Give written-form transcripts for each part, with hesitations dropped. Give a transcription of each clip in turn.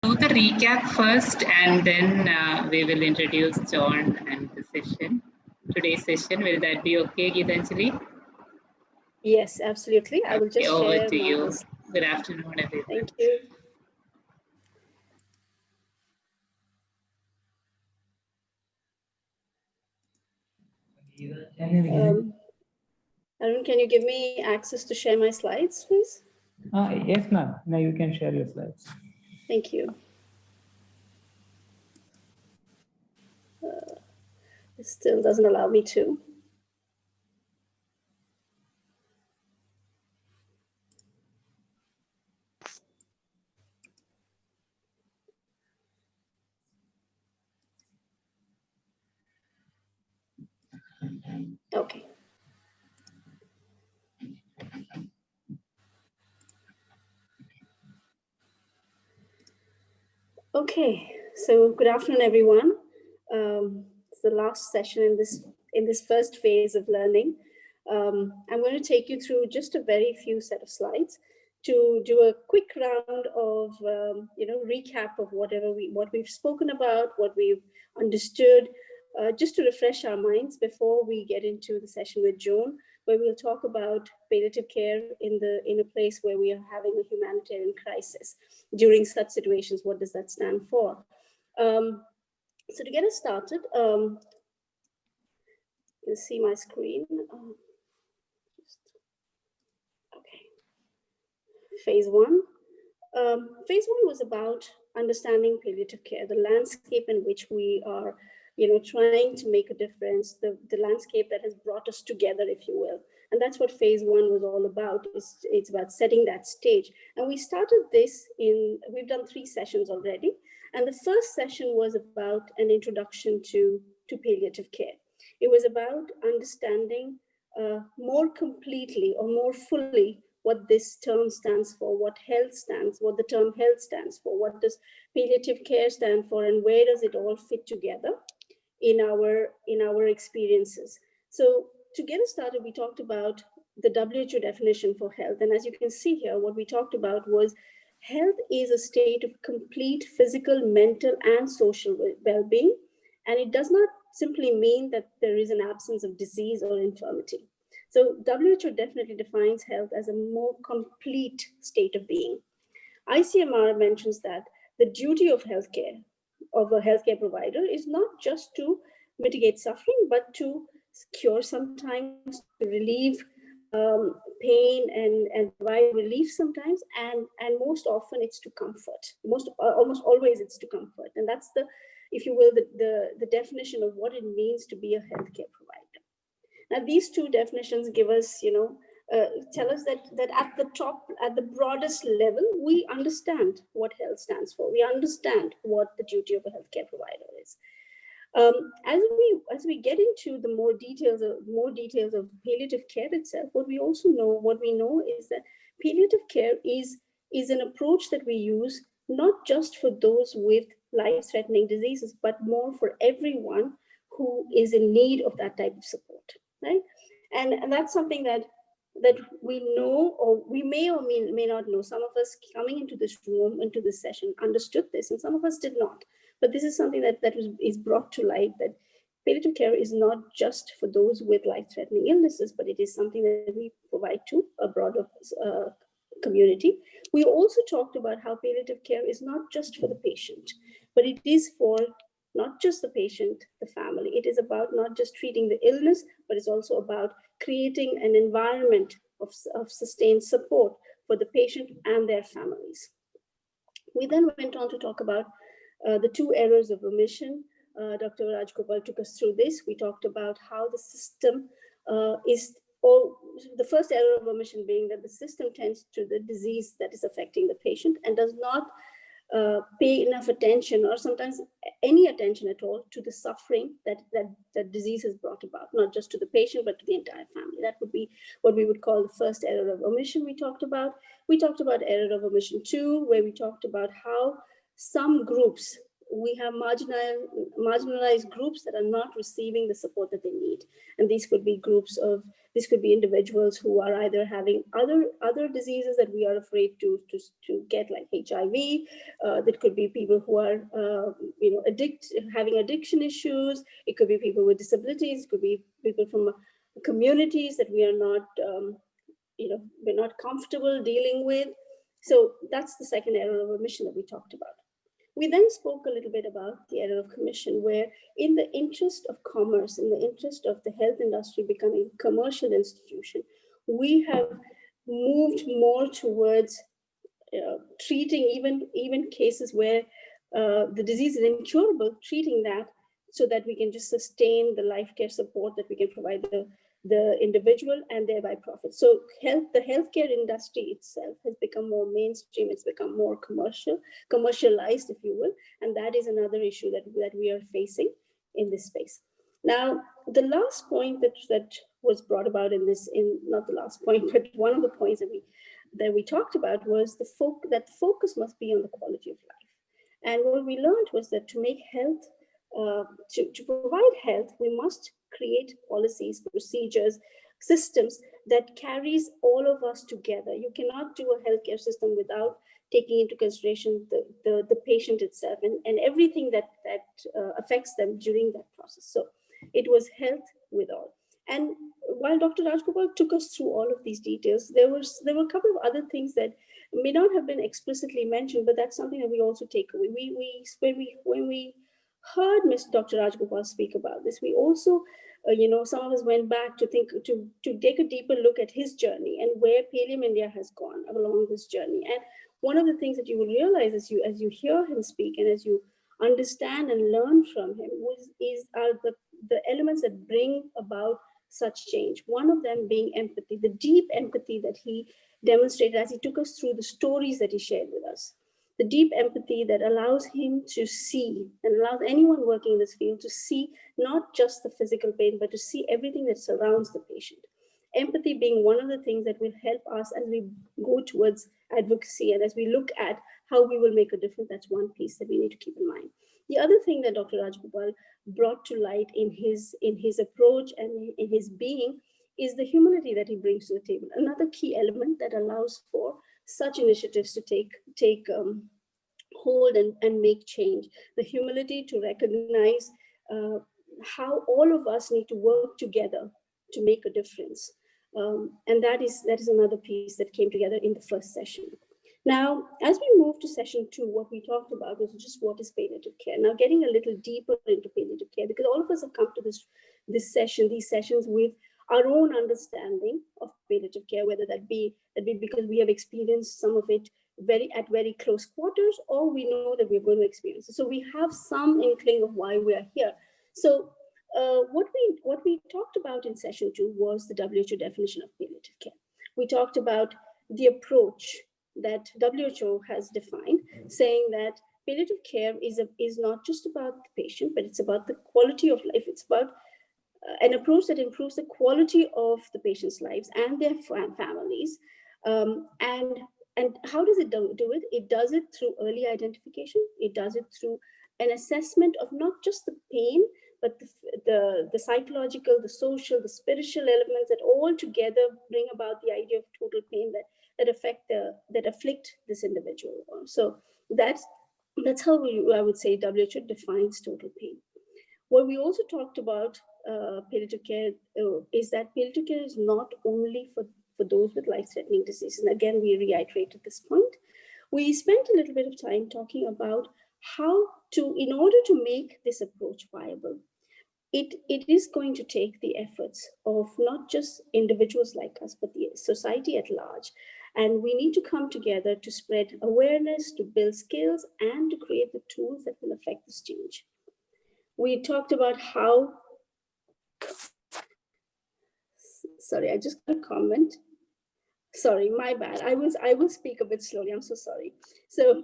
Do the recap first, and then we will introduce Joan and the session. Today's session, will that be okay, Geetanjali? Yes, absolutely. I will just over share to you. my... Good afternoon, everyone. Thank you. Arun, can you give me access to share my slides, please? Yes, ma'am. Now you can share your slides. Thank you. It still doesn't allow me to. Okay. Okay, so good afternoon, everyone. It's the last session in this first phase of learning. I'm going to take you through just a very few set of slides to do a quick round of recap of what we've spoken about, what we've understood, just to refresh our minds before we get into the session with Joan, where we'll talk about palliative care in a place where we are having a humanitarian crisis. During such situations, what does that stand for? So to get us started, you see my screen. Okay. Phase one. Phase one was about understanding palliative care, the landscape in which we are, trying to make a difference, the landscape that has brought us together, if you will. And that's what phase one was all about. It's about setting that stage. And we started this we've done 3 sessions already. And the first session was about an introduction to palliative care. It was about understanding more completely or more fully what this term stands for, what the term health stands for, what does palliative care stand for, and where does it all fit together in our experiences. So to get us started, we talked about the WHO definition for health. And as you can see here, what we talked about was health is a state of complete physical, mental, and social well-being. And it does not simply mean that there is an absence of disease or infirmity. So WHO definitely defines health as a more complete state of being. ICMR mentions that the duty of healthcare, of a healthcare provider, is not just to mitigate suffering, but to cure sometimes, to relieve pain and provide relief sometimes, and most often it's to comfort. Almost always it's to comfort, and that's the, if you will, the definition of what it means to be a healthcare provider. Now, these 2 definitions give us, tell us that at the top, at the broadest level, we understand what health stands for. We understand what the duty of a healthcare provider is. As we get into the more details of palliative care itself, what we know is that palliative care is an approach that we use not just for those with life-threatening diseases, but more for everyone who is in need of that type of support, right? And that's something that we know, or we may or may not know. Some of us coming into this room, into this session, understood this, and some of us did not. But this is something that is brought to light, that palliative care is not just for those with life-threatening illnesses, but it is something that we provide to a broader community. We also talked about how palliative care is not just for the patient, but it is for not just the patient, the family. It is about not just treating the illness, but it's also about creating an environment of sustained support for the patient and their families. We then went on to talk about the 2 errors of omission. Dr. Rajgopal took us through this. We talked about how the system the first error of omission being that the system tends to the disease that is affecting the patient and does not pay enough attention, or sometimes any attention at all, to the suffering that disease has brought about, not just to the patient, but to the entire family. That would be what we would call the first error of omission we talked about. We talked about error of omission 2, where we talked about how some groups we have marginalized groups that are not receiving the support that they need. And these could be these could be individuals who are either having other diseases that we are afraid to get, like HIV. That could be people who are, having addiction issues. It could be people with disabilities. It could be people from communities that we are not, we're not comfortable dealing with. So that's the second error of omission that we talked about. We then spoke a little bit about the error of commission, where in the interest of commerce, in the interest of the health industry becoming a commercial institution, we have moved more towards treating even cases where the disease is incurable, treating that so that we can just sustain the life care support that we can provide the individual and thereby profit. So the healthcare industry itself has become more mainstream. It's become more commercialized, if you will. And that is another issue that we are facing in this space. Now, the last point that was brought about not the last point, but one of the points that we talked about was that the focus must be on the quality of life. And what we learned was that to make health, to provide health, we must create policies, procedures, systems that carries all of us together. You cannot do a healthcare system without taking into consideration the patient itself and everything that affects them during that process. So it was health with all. And while Dr. Rajgopal took us through all of these details, there were a couple of other things that may not have been explicitly mentioned, but that's something that we also take away. When we heard Dr. Rajgopal speak about this, we also, some of us went back to take a deeper look at his journey and where Palliative India has gone along this journey. And one of the things that you will realize as you hear him speak and as you understand and learn from him are the elements that bring about such change. One of them being empathy, the deep empathy that he demonstrated as he took us through the stories that he shared with us. The deep empathy that allows him to see and allows anyone working in this field to see not just the physical pain, but to see everything that surrounds the patient. Empathy being one of the things that will help us as we go towards advocacy and as we look at how we will make a difference. That's one piece that we need to keep in mind. The other thing that Dr. Rajgopal brought to light in his approach and in his being is the humility that he brings to the table. Another key element that allows for such initiatives to take hold and make change. The humility to recognize how all of us need to work together to make a difference. And that is another piece that came together in the first session. Now, as we move to session 2, what we talked about was just what is palliative care. Now, getting a little deeper into palliative care, because all of us have come to these sessions with our own understanding of palliative care, whether that be because we have experienced some of it at very close quarters, or we know that we're going to experience it. So we have some inkling of why we are here. So what we talked about in session 2 was the WHO definition of palliative care. We talked about the approach that WHO has defined, saying that palliative care is not just about the patient, but it's about the quality of life. It's about an approach that improves the quality of the patient's lives and their families. And how does it do it? It does it through early identification. It does it through an assessment of not just the pain, but the psychological, the social, the spiritual elements that all together bring about the idea of total pain that afflict this individual. So that's how I would say WHO defines total pain. What we also talked about palliative care is that palliative care is not only for those with life-threatening diseases. And again, we reiterated this point. We spent a little bit of time talking about how to, in order to make this approach viable, it is going to take the efforts of not just individuals like us, but the society at large. And we need to come together to spread awareness, to build skills, and to create the tools that will affect this change. We talked about how, sorry, I just got a comment. Sorry, my bad. I will speak a bit slowly. I'm so sorry. So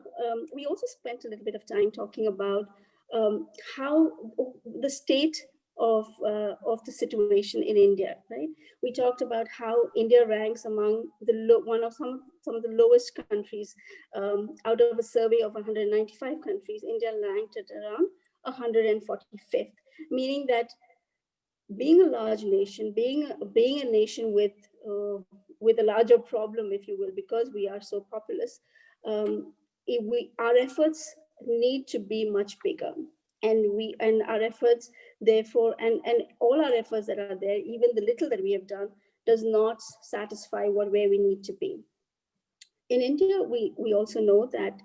we also spent a little bit of time talking about how the state of the situation in India, right? We talked about how India ranks among some of the lowest countries. Out of a survey of 195 countries, India ranked at around 145th, meaning that being a large nation, being a nation with a larger problem, if you will, because we are so populous, our efforts need to be much bigger, and our efforts, therefore, and all our efforts that are there, even the little that we have done, does not satisfy where we need to be. In India, we also know that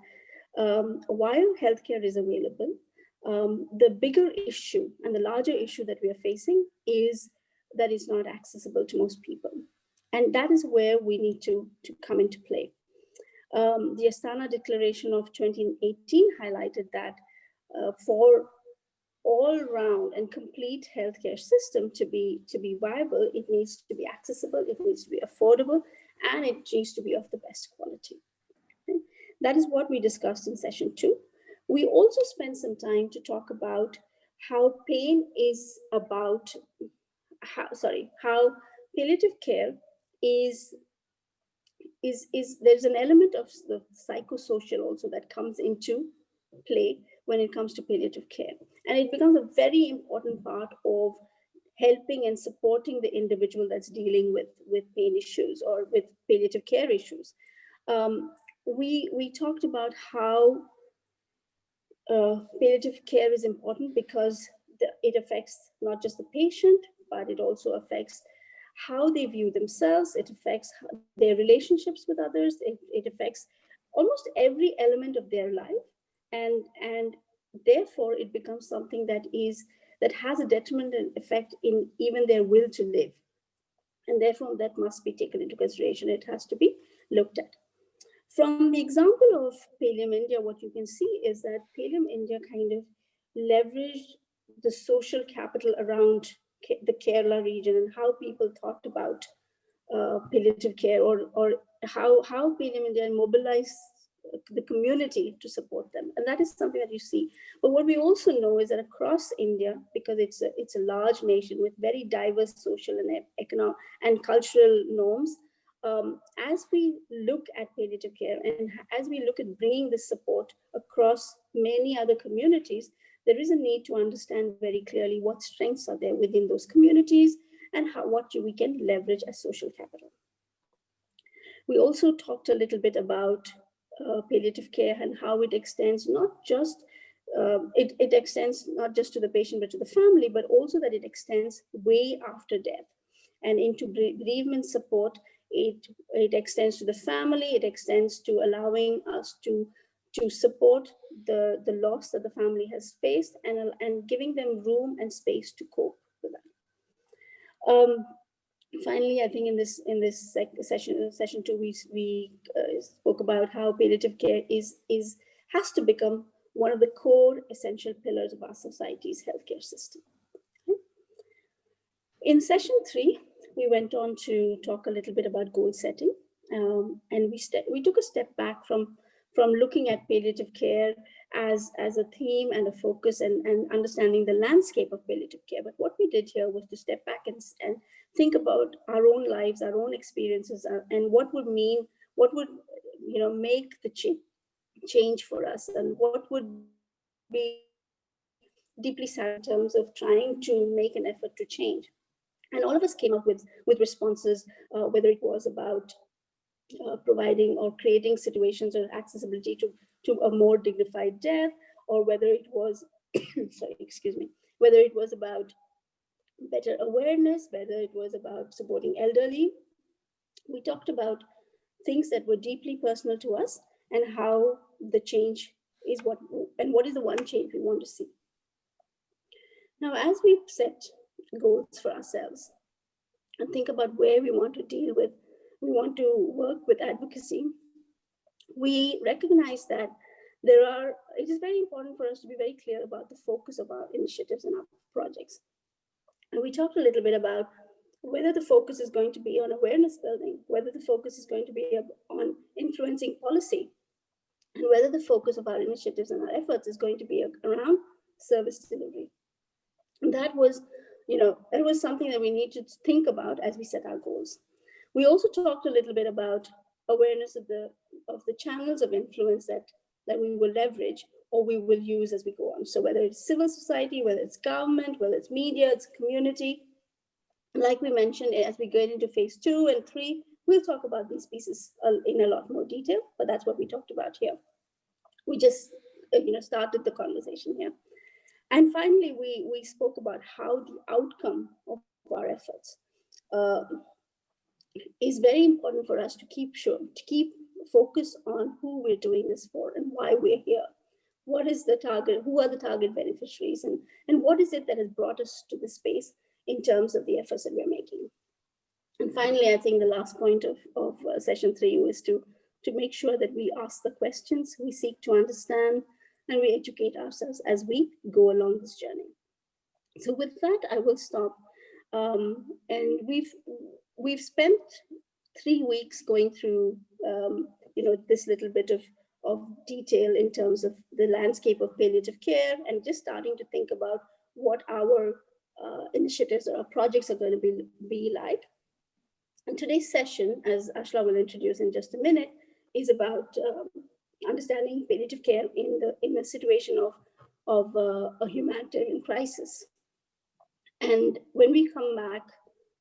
while healthcare is available, the bigger issue and the larger issue that we are facing is that it's not accessible to most people. And that is where we need to come into play. The Astana Declaration of 2018 highlighted that for all-round and complete healthcare system to be viable, it needs to be accessible, it needs to be affordable, and it needs to be of the best quality. That is what we discussed in session 2. We also spent some time to talk about how pain is about, how palliative care is there's an element of the psychosocial also that comes into play when it comes to palliative care. And it becomes a very important part of helping and supporting the individual that's dealing with pain issues or with palliative care issues. We talked about how palliative care is important because it affects not just the patient, but it also affects how they view themselves. It affects their relationships with others. It affects almost every element of their life, and therefore it becomes something that has a detrimental effect in even their will to live, and therefore that must be taken into consideration. It has to be looked at. From the example of Palliative India, what you can see is that Palliative India kind of leveraged the social capital around the Kerala region and how people thought about palliative care, or how Palliative India mobilized the community to support them. And that is something that you see. But what we also know is that across India, because it's a large nation with very diverse social and economic and cultural norms, as we look at palliative care and as we look at bringing this support across many other communities, there is a need to understand very clearly what strengths are there within those communities and what we can leverage as social capital. We also talked a little bit about palliative care and how it extends not just it extends not just to the patient but to the family, but also that it extends way after death and into bereavement support. It extends to the family. It extends to allowing us to support the loss that the family has faced and giving them room and space to cope with that. Finally, I think in this session 2, we spoke about how palliative care has to become one of the core essential pillars of our society's healthcare system. In session 3, we went on to talk a little bit about goal setting, and we took a step back from looking at palliative care as a theme and a focus and understanding the landscape of palliative care. But what we did here was to step back and think about our own lives, our own experiences, and what would make the change for us, and what would be deeply sad in terms of trying to make an effort to change. And all of us came up with responses, whether it was about providing or creating situations or accessibility to a more dignified death, or whether it was, whether it was about better awareness, whether it was about supporting elderly. We talked about things that were deeply personal to us and how the change is what is the one change we want to see. Now, as we set goals for ourselves and think about where we want to work with advocacy, we recognize that it is very important for us to be very clear about the focus of our initiatives and our projects. And we talked a little bit about whether the focus is going to be on awareness building, whether the focus is going to be on influencing policy, and whether the focus of our initiatives and our efforts is going to be around service delivery. And that was it was something that we need to think about as we set our goals. We also talked a little bit about awareness of the channels of influence that we will leverage or we will use as we go on. So whether it's civil society, whether it's government, whether it's media, it's community. Like we mentioned, as we get into phase 2 and 3, we'll talk about these pieces in a lot more detail, but that's what we talked about here. We just started the conversation here. And finally, we spoke about how the outcome of our efforts is very important for us to keep focus on who we're doing this for and why we're here. What is the target? Who are the target beneficiaries? And what is it that has brought us to this space in terms of the efforts that we're making? And finally, I think the last point of session 3 was to make sure that we ask the questions, we seek to understand, and we educate ourselves as we go along this journey. So with that, I will stop. And we've spent 3 weeks going through this little bit of detail in terms of the landscape of palliative care and just starting to think about what our initiatives or our projects are going to be like. And today's session, as Ashla will introduce in just a minute, is about understanding palliative care in a situation of a humanitarian crisis. And when we come back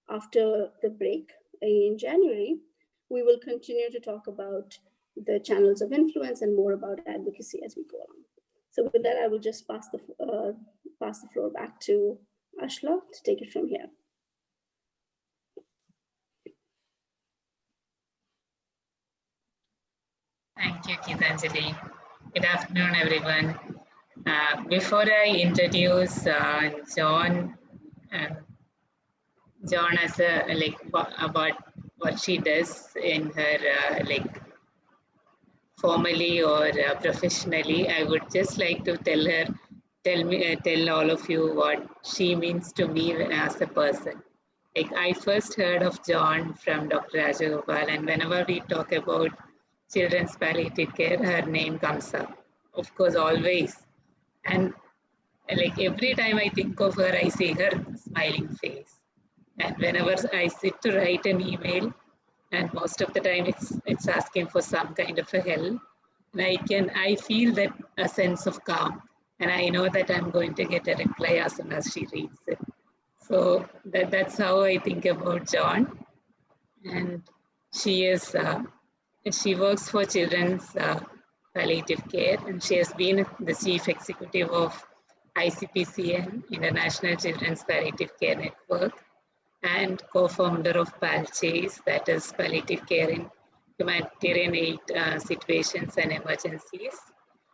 after the break in January, we will continue to talk about the channels of influence and more about advocacy as we go on. So with that, I will just pass the floor back to Ashla to take it from here. Thank you, Gitanjali. Good afternoon, everyone. Before I introduce Joan as about what she does in her formally or professionally, I would just like to tell all of you what she means to me as a person. I first heard of Joan from Dr. Rajagopal, and whenever we talk about children's palliative care, her name comes up, of course, always. And every time I think of her, I see her smiling face. And whenever I sit to write an email, and most of the time it's asking for some kind of a help, and I feel that a sense of calm, and I know that I'm going to get a reply as soon as she reads it. So that's how I think about Joan. And she works for children's palliative care, and she has been the chief executive of ICPCN, International Children's Palliative Care Network, and co-founder of PALCHASE, that is Palliative Care in Humanitarian Aid Situations and Emergencies.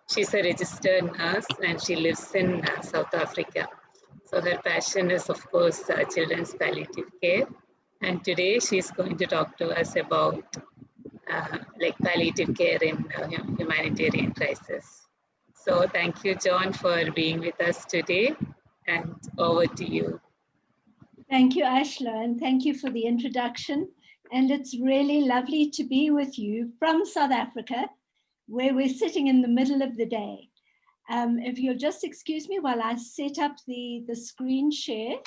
She's a registered nurse and she lives in South Africa. So her passion is, of course, children's palliative care. And today she's going to talk to us about palliative care in humanitarian crisis. So thank you, Joan, for being with us today, and over to you. Thank you, Ashla, and thank you for the introduction. And it's really lovely to be with you from South Africa, where we're sitting in the middle of the day. If you'll just excuse me while I set up the screen share.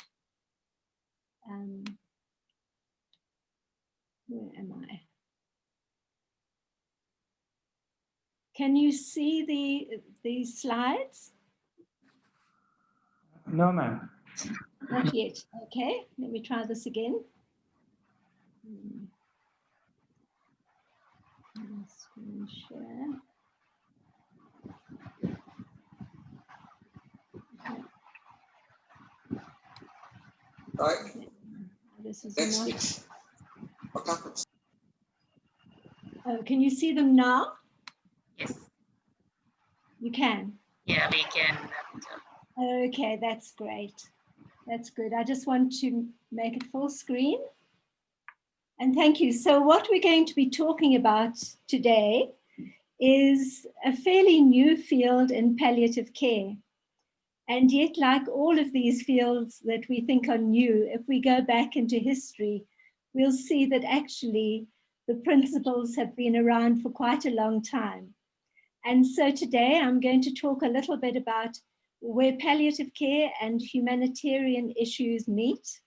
Where am I? Can you see the slides? No, ma'am. Not yet. Okay, let me try this again. Screen share. Right. This is Next not. week. What happens? Oh, can you see them now? Yes. You can. Yeah, we can. Okay, that's great. That's good. I just want to make it full screen. And thank you. So what we're going to be talking about today is a fairly new field in palliative care. And yet, like all of these fields that we think are new, if we go back into history, we'll see that actually the principles have been around for quite a long time. And so today I'm going to talk a little bit about where palliative care and humanitarian issues meet,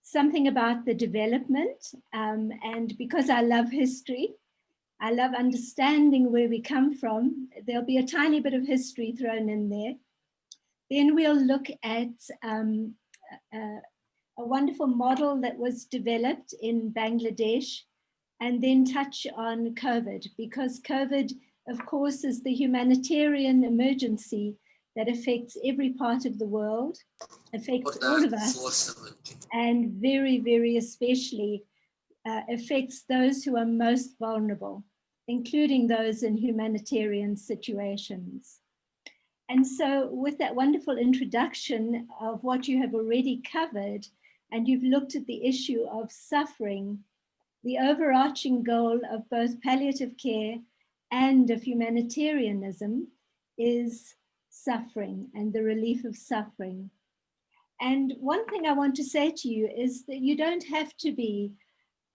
something about the development, and because I love history, I love understanding where we come from, there'll be a tiny bit of history thrown in there. Then we'll look at a wonderful model that was developed in Bangladesh, and then touch on COVID, because COVID, of course, is the humanitarian emergency that affects every part of the world, affects all of us, and very, very especially affects those who are most vulnerable, including those in humanitarian situations. And so with that wonderful introduction of what you have already covered, and you've looked at the issue of suffering, the overarching goal of both palliative care and of humanitarianism is suffering and the relief of suffering. And one thing I want to say to you is that you don't have to be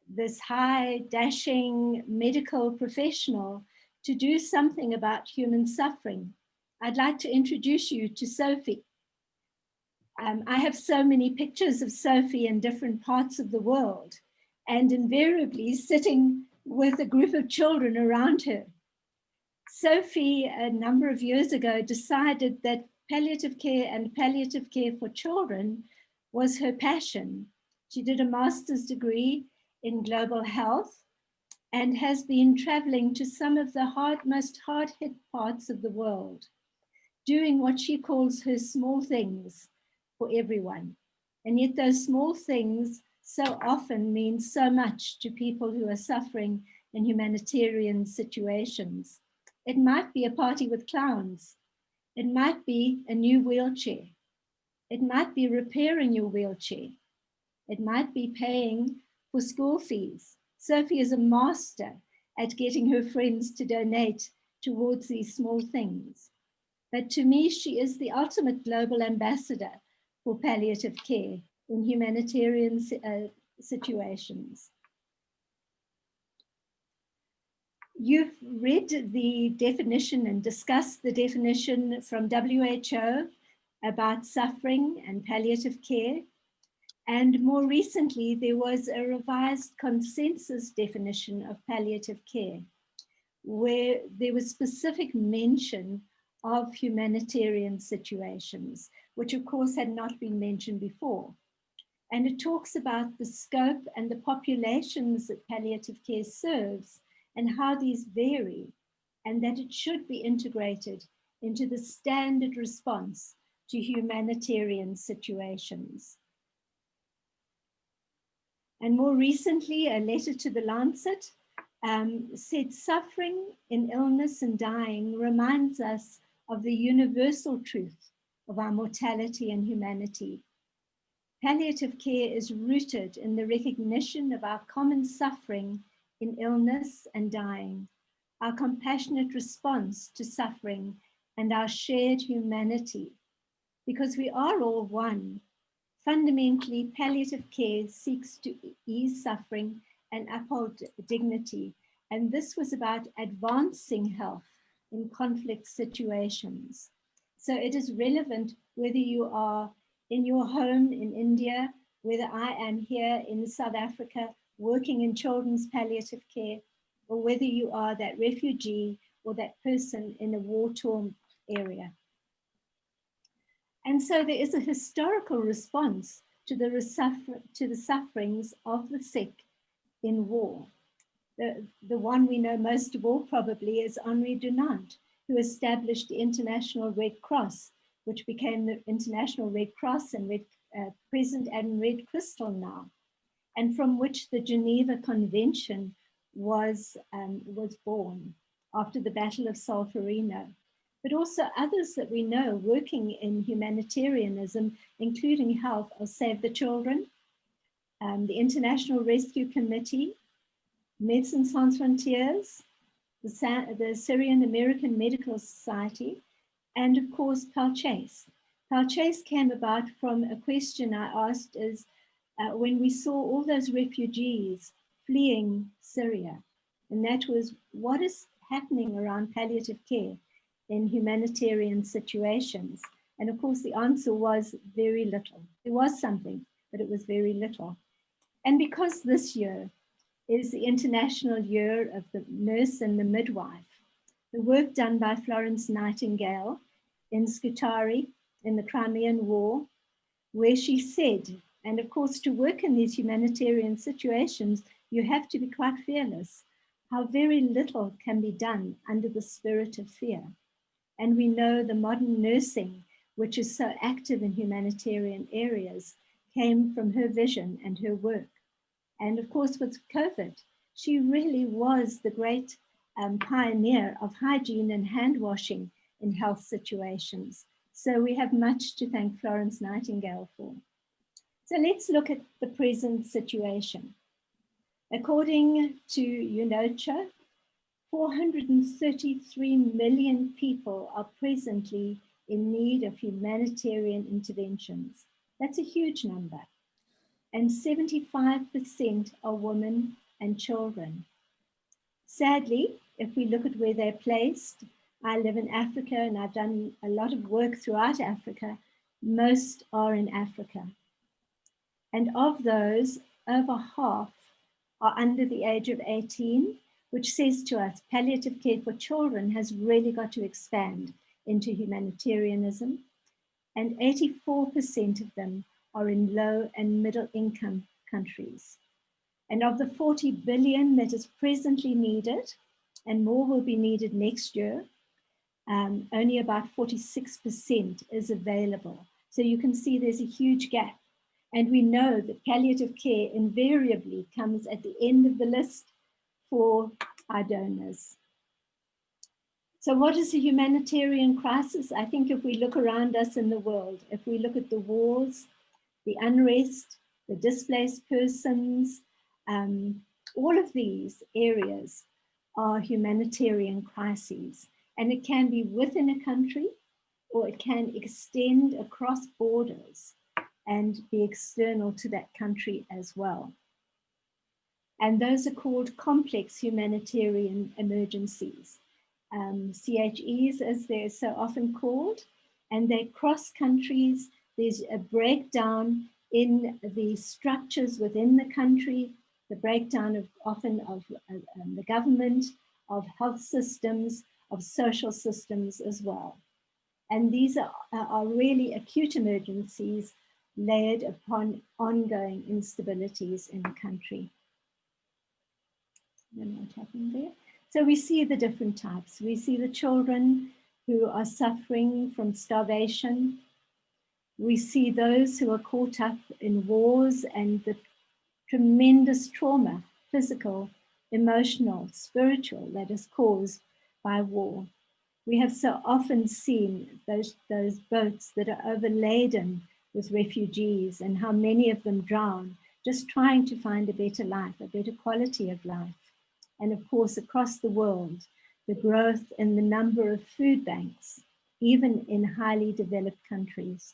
this high dashing medical professional to do something about human suffering. I'd like to introduce you to Sophie. I have so many pictures of Sophie in different parts of the world, and invariably sitting with a group of children around her. Sophie, a number of years ago, decided that palliative care and palliative care for children was her passion. She did a master's degree in global health and has been traveling to some of the most hard-hit parts of the world, doing what she calls her small things for everyone. And yet those small things so often mean so much to people who are suffering in humanitarian situations. It might be a party with clowns. It might be a new wheelchair. It might be repairing your wheelchair. It might be paying for school fees. Sophie is a master at getting her friends to donate towards these small things. But to me, she is the ultimate global ambassador for palliative care in humanitarian situations. You've read the definition and discussed the definition from WHO about suffering and palliative care. And more recently, there was a revised consensus definition of palliative care, where there was specific mention of humanitarian situations, which of course had not been mentioned before. And it talks about the scope and the populations that palliative care serves and how these vary, and that it should be integrated into the standard response to humanitarian situations. And more recently, a letter to the Lancet said suffering in illness and dying reminds us of the universal truth of our mortality and humanity. Palliative care is rooted in the recognition of our common suffering in illness and dying, our compassionate response to suffering, and our shared humanity. Because we are all one, fundamentally, palliative care seeks to ease suffering and uphold dignity. And this was about advancing health in conflict situations. So it is relevant whether you are in your home in India, whether I am here in South Africa working in children's palliative care, or whether you are that refugee or that person in a war-torn area. And so there is a historical response to the sufferings of the sick in war. The one we know most of all probably is Henri Dunant, who established the International Red Cross, which became the International Red Cross and present and Red Crystal now, and from which the Geneva Convention was born after the Battle of Solferino. But also others that we know working in humanitarianism, including health, are Save the Children, the International Rescue Committee, Médecins Sans Frontières, the Syrian American Medical Society, and of course, Palliative. Palliative came about from a question I asked is, when we saw all those refugees fleeing Syria, and that was what is happening around palliative care in humanitarian situations? And of course, the answer was very little. There was something, but it was very little. And because this year is the International Year of the Nurse and the Midwife, the work done by Florence Nightingale in Scutari in the Crimean War, where she said, and of course, to work in these humanitarian situations, you have to be quite fearless, how very little can be done under the spirit of fear. And we know the modern nursing, which is so active in humanitarian areas, came from her vision and her work. And of course, with COVID, she really was the great pioneer of hygiene and hand washing in health situations. So we have much to thank Florence Nightingale for. So let's look at the present situation. According to UNOCHA, 433 million people are presently in need of humanitarian interventions. That's a huge number. And 75% are women and children. Sadly, if we look at where they're placed, I live in Africa and I've done a lot of work throughout Africa. Most are in Africa. And of those, over half are under the age of 18, which says to us palliative care for children has really got to expand into humanitarianism. And 84% of them are in low and middle income countries. And of the 40 billion that is presently needed, and more will be needed next year, only about 46% is available. So you can see there's a huge gap. And we know that palliative care invariably comes at the end of the list for our donors. So what is a humanitarian crisis? I think if we look around us in the world, if we look at the wars, the unrest, the displaced persons, all of these areas are humanitarian crises. And it can be within a country, or it can extend across borders and be external to that country as well. And those are called complex humanitarian emergencies, CHEs as they're so often called, and they cross countries. There's a breakdown in the structures within the country, the breakdown of often of the government, of health systems, of social systems as well. And these are really acute emergencies layered upon ongoing instabilities in the country. Then what happened there? So we see the different types. We see the children who are suffering from starvation. We see those who are caught up in wars and the tremendous trauma, physical, emotional, spiritual, that is caused by war. We have so often seen those boats that are overladen with refugees and how many of them drown, just trying to find a better life, a better quality of life. And of course, across the world, the growth in the number of food banks, even in highly developed countries.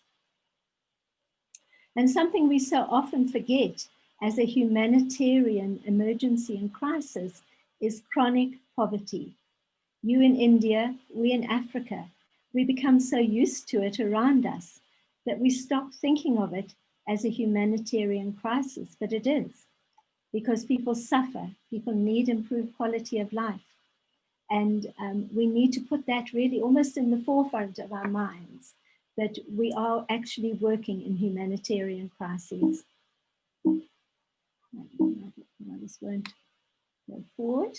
And something we so often forget as a humanitarian emergency and crisis is chronic poverty. You in India, we in Africa, we become so used to it around us that we stop thinking of it as a humanitarian crisis, but it is, because people suffer, people need improved quality of life. And we need to put that really almost in the forefront of our minds, that we are actually working in humanitarian crises. I just won't go forward.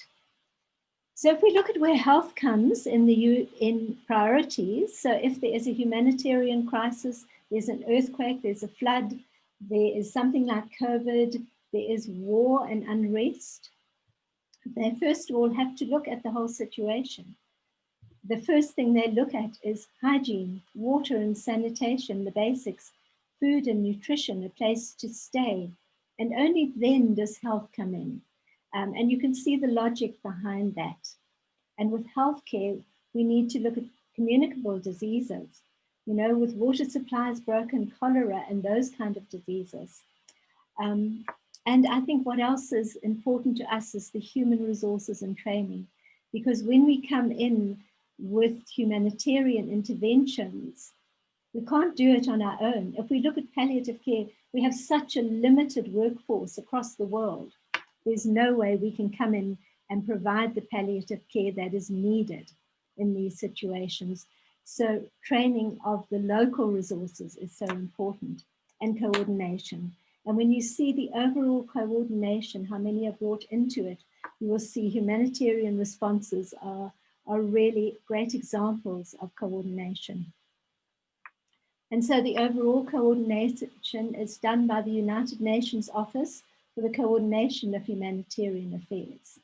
So if we look at where health comes in the UN priorities, so if there is a humanitarian crisis, there's an earthquake, there's a flood, there is something like COVID, there is war and unrest, they first of all have to look at the whole situation. The first thing they look at is hygiene, water and sanitation, the basics, food and nutrition, a place to stay. And only then does health come in. And you can see the logic behind that. And with healthcare, we need to look at communicable diseases, you know, with water supplies broken, cholera and those kind of diseases. And I think what else is important to us is the human resources and training, because when we come in, with humanitarian interventions, we can't do it on our own. If we look at palliative care, we have such a limited workforce across the world. There's no way we can come in and provide the palliative care that is needed in these situations. So training of the local resources is so important, and coordination. And when you see the overall coordination, how many are brought into it, you will see humanitarian responses are really great examples of coordination. And so the overall coordination is done by the United Nations Office for the Coordination of Humanitarian Affairs.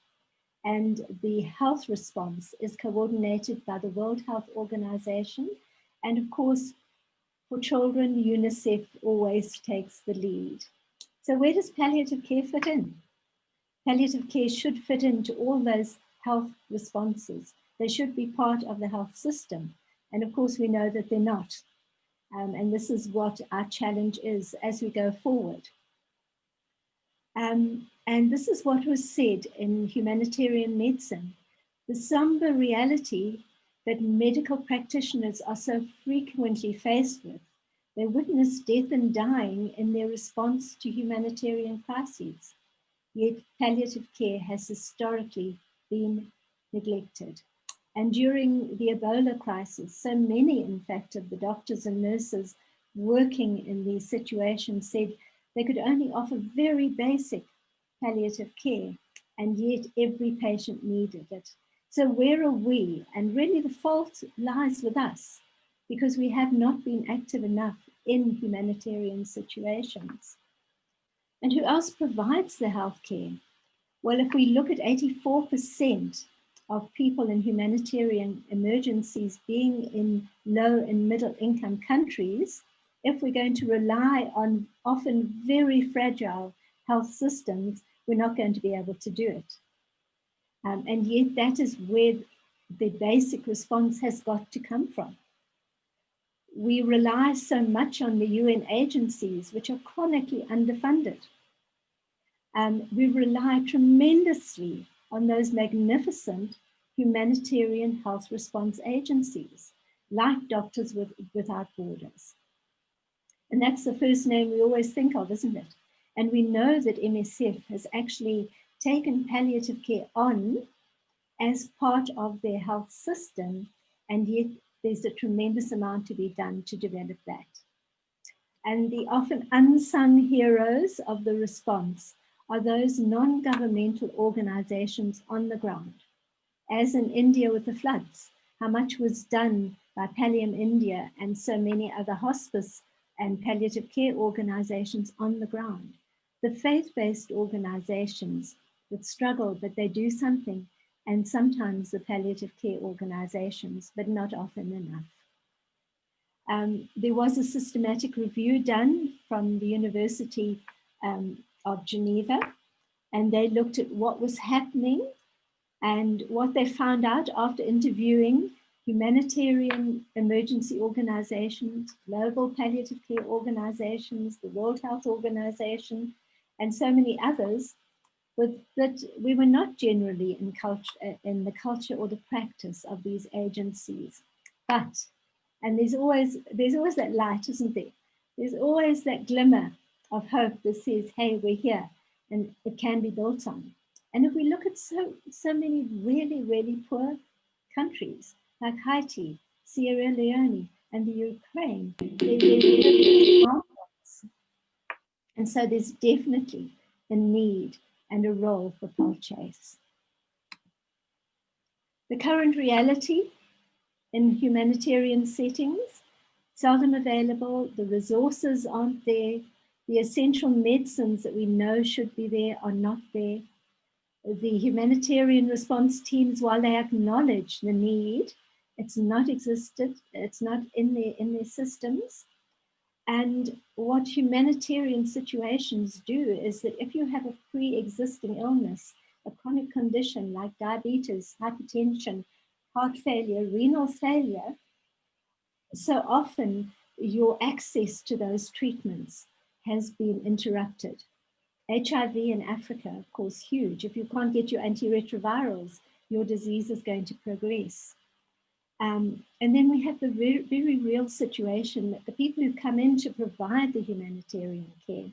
And the health response is coordinated by the World Health Organization. And of course, for children, UNICEF always takes the lead. So where does palliative care fit in? Palliative care should fit into all those health responses. They should be part of the health system. And of course, we know that they're not. And this is what our challenge is as we go forward. And this is what was said in humanitarian medicine. The somber reality that medical practitioners are so frequently faced with. They witness death and dying in their response to humanitarian crises. Yet palliative care has historically been neglected. And during the Ebola crisis, so many, in fact, of the doctors and nurses working in these situations said they could only offer very basic palliative care, and yet every patient needed it. So where are we? And really the fault lies with us, because we have not been active enough in humanitarian situations. And who else provides the healthcare? Well, if we look at 84% of people in humanitarian emergencies being in low and middle income countries, if we're going to rely on often very fragile health systems, we're not going to be able to do it. And yet that is where the basic response has got to come from. We rely so much on the UN agencies, which are chronically underfunded. We rely tremendously on those magnificent humanitarian health response agencies, like Doctors Without Borders. And that's the first name we always think of, isn't it? And we know that MSF has actually taken palliative care on as part of their health system, and yet there's a tremendous amount to be done to develop that. And the often unsung heroes of the response are those non-governmental organizations on the ground. As in India with the floods, how much was done by Pallium India and so many other hospice and palliative care organizations on the ground. The faith-based organizations that struggle, but they do something, and sometimes the palliative care organizations, but not often enough. There was a systematic review done from the University of Geneva, and they looked at what was happening, and what they found out after interviewing humanitarian emergency organizations, global palliative care organizations, the World Health Organization, and so many others, was that we were not generally in the culture or the practice of these agencies. But, and there's always that light, isn't there? There's always that glimmer of hope that says, hey, we're here, and it can be built on. And if we look at so many really, really poor countries, like Haiti, Sierra Leone, and the Ukraine, and so there's definitely a need and a role for Palchase. The current reality in humanitarian settings, seldom available, the resources aren't there, the essential medicines that we know should be there are not there. The humanitarian response teams, while they acknowledge the need, it's not existed, it's not in their systems. And what humanitarian situations do is that if you have a pre-existing illness, a chronic condition like diabetes, hypertension, heart failure, renal failure, so often your access to those treatments has been interrupted. HIV in Africa, of course, huge. If you can't get your antiretrovirals, your disease is going to progress. And then we have the very, very real situation that the people who come in to provide the humanitarian care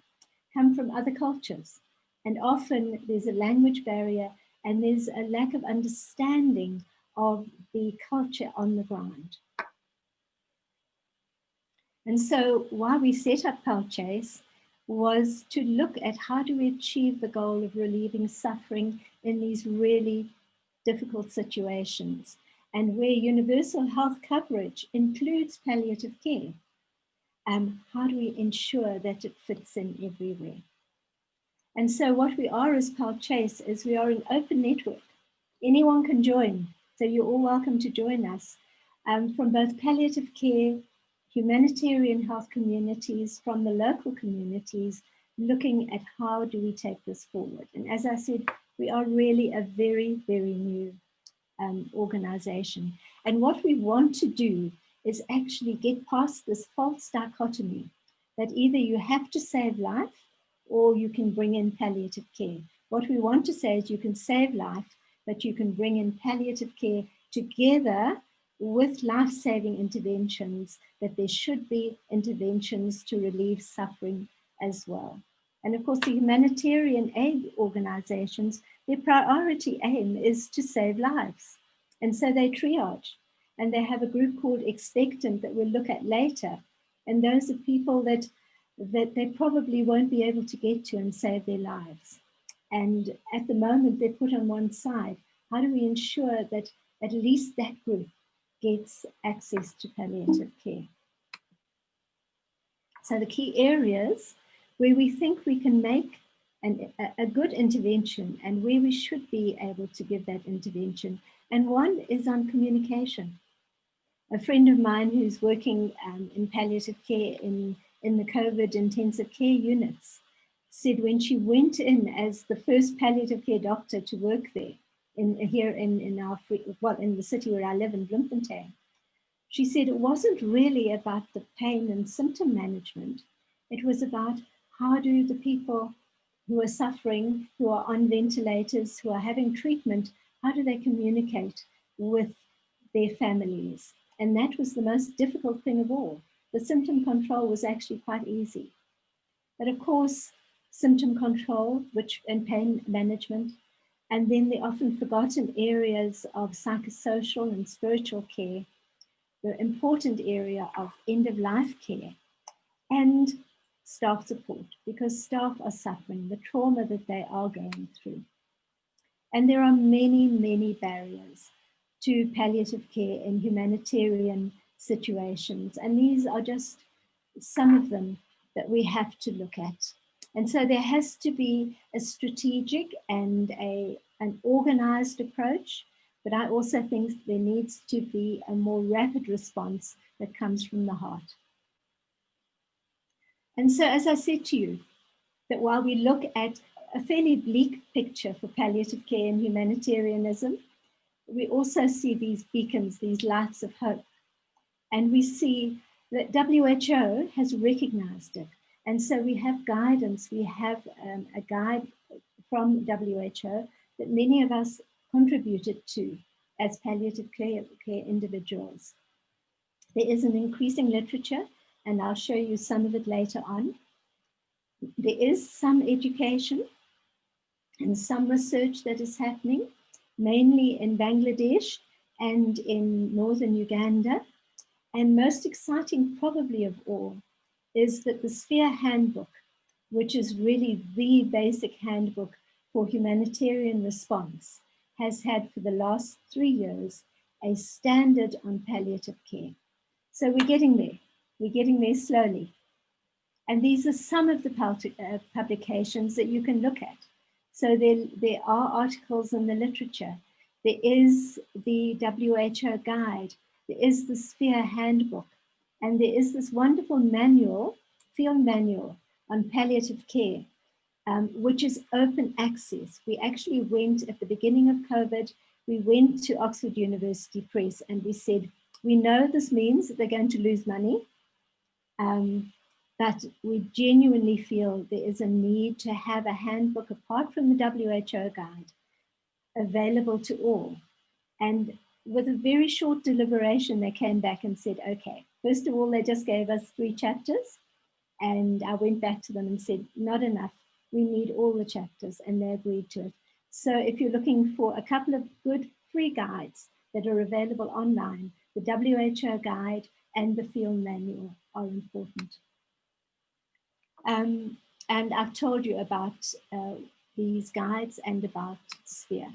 come from other cultures. And often there's a language barrier and there's a lack of understanding of the culture on the ground. And so why we set up Palchase was to look at how do we achieve the goal of relieving suffering in these really difficult situations, and where universal health coverage includes palliative care. How do we ensure that it fits in everywhere? And so what we are as Palchase is we are an open network. Anyone can join. So you're all welcome to join us from both palliative care, humanitarian health communities, from the local communities, looking at how do we take this forward. And as I said, we are really a very, very new organization. And what we want to do is actually get past this false dichotomy that either you have to save life or you can bring in palliative care. What we want to say is you can save life, but you can bring in palliative care together with life-saving interventions, that there should be interventions to relieve suffering as well. And of course, the humanitarian aid organizations, their priority aim is to save lives. And so they triage. And they have a group called Expectant that we'll look at later. And those are people that they probably won't be able to get to and save their lives. And at the moment, they're put on one side. How do we ensure that at least that group gets access to palliative care? So the key areas where we think we can make a good intervention and where we should be able to give that intervention. And one is on communication. A friend of mine who's working in palliative care in the COVID intensive care units said when she went in as the first palliative care doctor to work there, in the city where I live in Bloemfontein, she said it wasn't really about the pain and symptom management. It was about how do the people who are suffering, who are on ventilators, who are having treatment, how do they communicate with their families? And that was the most difficult thing of all. The symptom control was actually quite easy. But of course, symptom control and pain management, and then the often forgotten areas of psychosocial and spiritual care, the important area of end-of-life care, and staff support, because staff are suffering the trauma that they are going through. And there are many, many barriers to palliative care in humanitarian situations. And these are just some of them that we have to look at. And so there has to be a strategic and an organized approach, but I also think there needs to be a more rapid response that comes from the heart. And so, as I said to you, that while we look at a fairly bleak picture for palliative care and humanitarianism, we also see these beacons, these lights of hope. And we see that WHO has recognized it. And so we have guidance, we have a guide from WHO that many of us contributed to as palliative care individuals. There is an increasing literature, and I'll show you some of it later on. There is some education and some research that is happening, mainly in Bangladesh and in northern Uganda. And most exciting probably of all is that the Sphere Handbook, which is really the basic handbook for humanitarian response, has had for the last 3 years a standard on palliative care. So we're getting there slowly. And these are some of the publications that you can look at. So there are articles in the literature. There is the WHO guide. There is the Sphere Handbook. And there is this wonderful manual, field manual on palliative care, which is open access. We actually went at the beginning of COVID, we went to Oxford University Press and we said, we know this means that they're going to lose money, but we genuinely feel there is a need to have a handbook apart from the WHO guide available to all. And with a very short deliberation, they came back and said, okay, first of all, they just gave us 3 chapters. And I went back to them and said, not enough. We need all the chapters, and they agreed to it. So if you're looking for a couple of good free guides that are available online, the WHO guide and the field manual are important. And I've told you about these guides and about Sphere.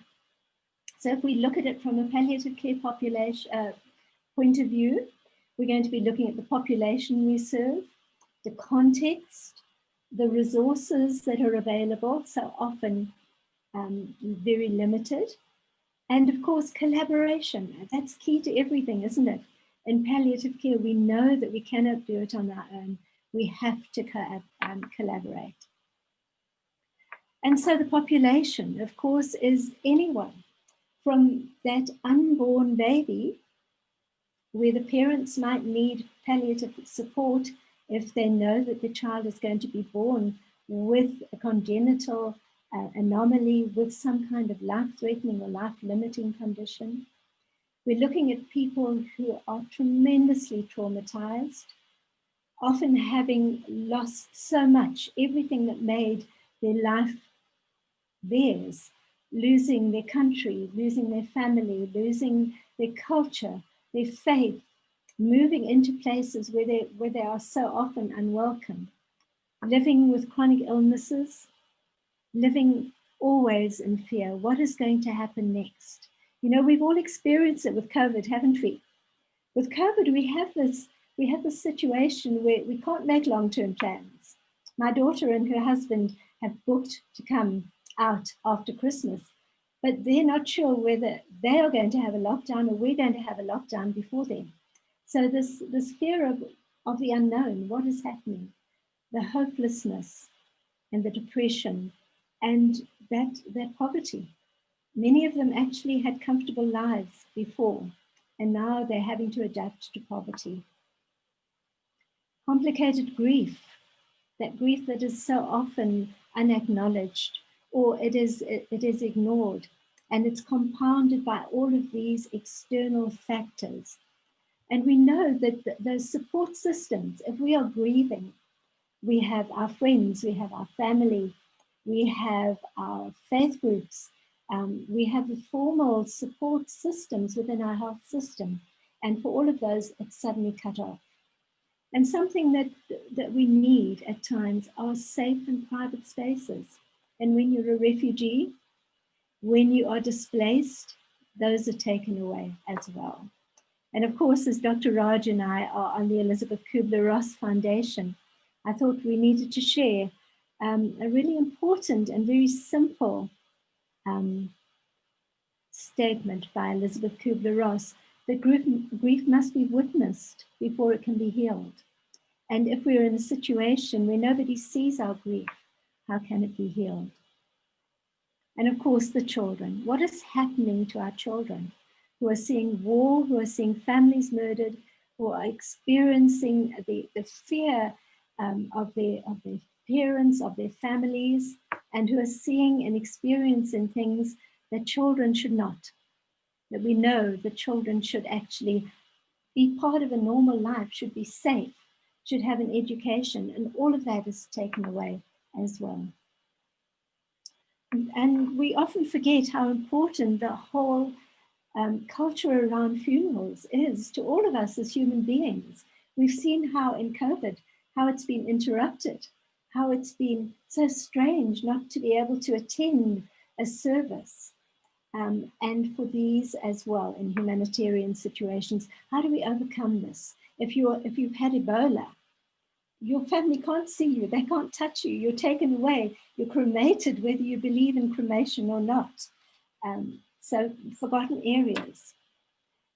So if we look at it from a palliative care population point of view, we're going to be looking at the population we serve, the context, the resources that are available, so often very limited, and of course collaboration. That's key to everything, isn't it? In palliative care, we know that we cannot do it on our own. We have to collaborate. And so the population, of course, is anyone from that unborn baby, where the parents might need palliative support if they know that the child is going to be born with a congenital anomaly, with some kind of life-threatening or life-limiting condition. We're looking at people who are tremendously traumatized, often having lost so much, everything that made their life theirs, losing their country, losing their family, losing their culture, their faith, moving into places where they are so often unwelcome, living with chronic illnesses, living always in fear. What is going to happen next? You know, we've all experienced it with COVID, haven't we? With COVID, we have this situation where we can't make long-term plans. My daughter and her husband have booked to come out after Christmas, but they're not sure whether they are going to have a lockdown or we're going to have a lockdown before then. So this fear of the unknown, what is happening, the hopelessness and the depression and that poverty. Many of them actually had comfortable lives before, and now they're having to adapt to poverty. Complicated grief, that grief that is so often unacknowledged, or it is ignored, and it's compounded by all of these external factors. And we know that those support systems, if we are grieving, we have our friends, we have our family, we have our faith groups, we have the formal support systems within our health system. And for all of those, it's suddenly cut off. And something that we need at times are safe and private spaces. And when you're a refugee, when you are displaced, those are taken away as well. And of course, as Dr. Raj and I are on the Elizabeth Kubler-Ross Foundation, I thought we needed to share a really important and very simple statement by Elizabeth Kubler-Ross, that grief must be witnessed before it can be healed. And if we're in a situation where nobody sees our grief, how can it be healed? And of course, the children. What is happening to our children who are seeing war, who are seeing families murdered, who are experiencing the fear of their parents, of their families, and who are seeing and experiencing things that children should not, that we know that children should actually be part of a normal life, should be safe, should have an education, and all of that is taken away as well. And we often forget how important the whole culture around funerals is to all of us as human beings. We've seen how in COVID, how it's been interrupted, how it's been so strange not to be able to attend a service. And for these as well in humanitarian situations, how do we overcome this? If you've had Ebola, your family can't see you, they can't touch you, you're taken away, you're cremated, whether you believe in cremation or not. So forgotten areas.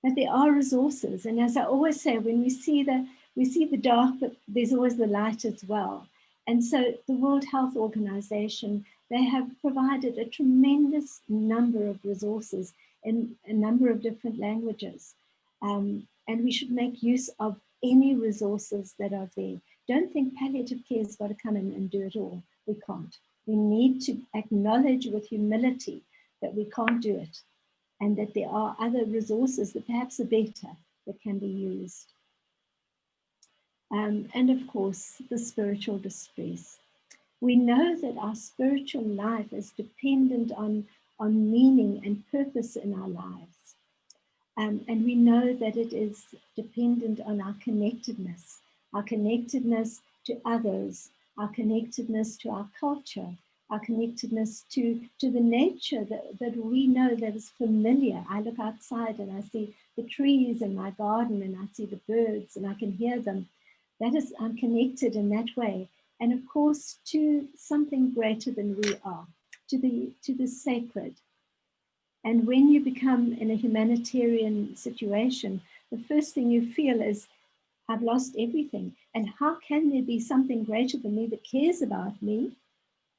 But there are resources, and as I always say, when we see the dark, but there's always the light as well. And so the World Health Organization, they have provided a tremendous number of resources in a number of different languages. And we should make use of any resources that are there. Don't think palliative care has got to come in and do it all. We can't. We need to acknowledge with humility that we can't do it. and that there are other resources that perhaps are better that can be used. And of course, the spiritual distress. We know that our spiritual life is dependent on meaning and purpose in our lives. And we know that it is dependent on our connectedness to others, our connectedness to our culture, our connectedness to the nature that we know that is familiar. I look outside and I see the trees in my garden and I see the birds and I can hear them. That is, I'm connected in that way. And of course, to something greater than we are, to the sacred. And when you become in a humanitarian situation, the first thing you feel is, I've lost everything. And how can there be something greater than me that cares about me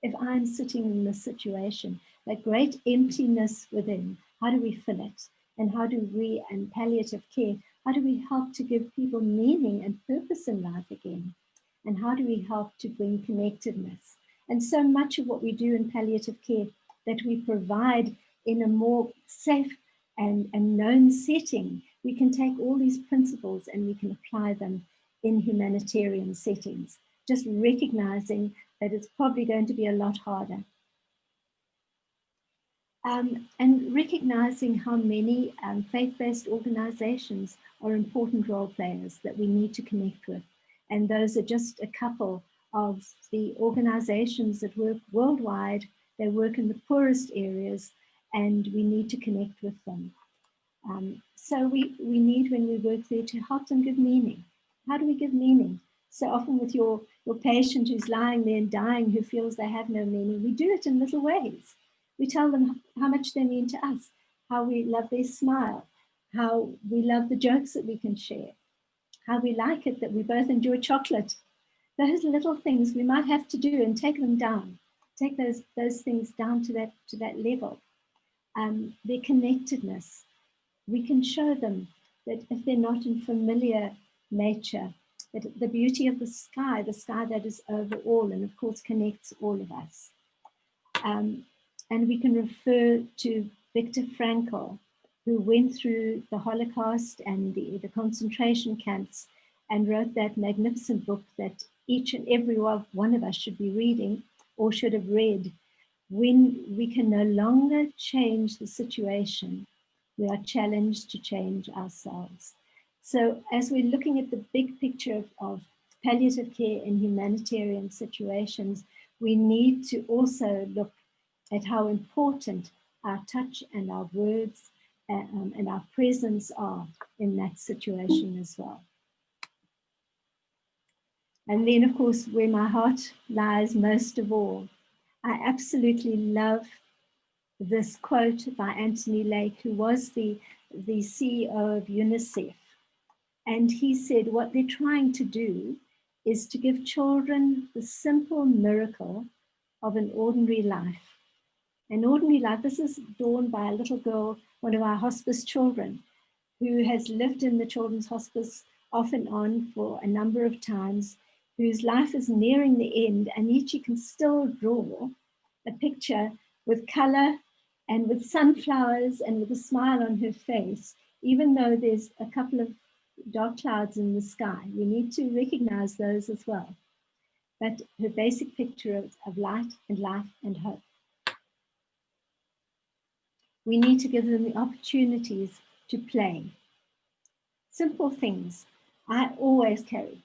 if I'm sitting in this situation? That great emptiness within, how do we fill it? And how do we, and palliative care, how do we help to give people meaning and purpose in life again? And how do we help to bring connectedness? And so much of what we do in palliative care that we provide in a more safe and known setting, we can take all these principles and we can apply them in humanitarian settings, just recognizing that it's probably going to be a lot harder. And recognizing how many faith-based organizations are important role players that we need to connect with. And those are just a couple of the organizations that work worldwide. They work in the poorest areas and we need to connect with them. So we need, when we work there, to help them give meaning. How do we give meaning? So often with your patient who's lying there and dying, who feels they have no meaning, we do it in little ways. We tell them how much they mean to us, how we love their smile, how we love the jokes that we can share, how we like it that we both enjoy chocolate. Those little things we might have to do and take them down, take those things down to that level. Their connectedness. We can show them that if they're not in familiar nature, that the beauty of the sky that is over all and of course connects all of us. And we can refer to Viktor Frankl, who went through the Holocaust and the concentration camps and wrote that magnificent book that each and every one of us should be reading or should have read. When we can no longer change the situation, we are challenged to change ourselves. So as we're looking at the big picture of palliative care in humanitarian situations, we need to also look at how important our touch and our words and our presence are in that situation as well. And then, of course, where my heart lies most of all, I absolutely love this quote by Anthony Lake, who was the CEO of UNICEF. And he said, what they're trying to do is to give children the simple miracle of an ordinary life. An ordinary life. This is dawned by a little girl, one of our hospice children, who has lived in the children's hospice off and on for a number of times, whose life is nearing the end, and yet she can still draw a picture with color and with sunflowers and with a smile on her face, even though there's a couple of dark clouds in the sky. We need to recognize those as well. But her basic picture of light and life and hope. We need to give them the opportunities to play. Simple things. I always carry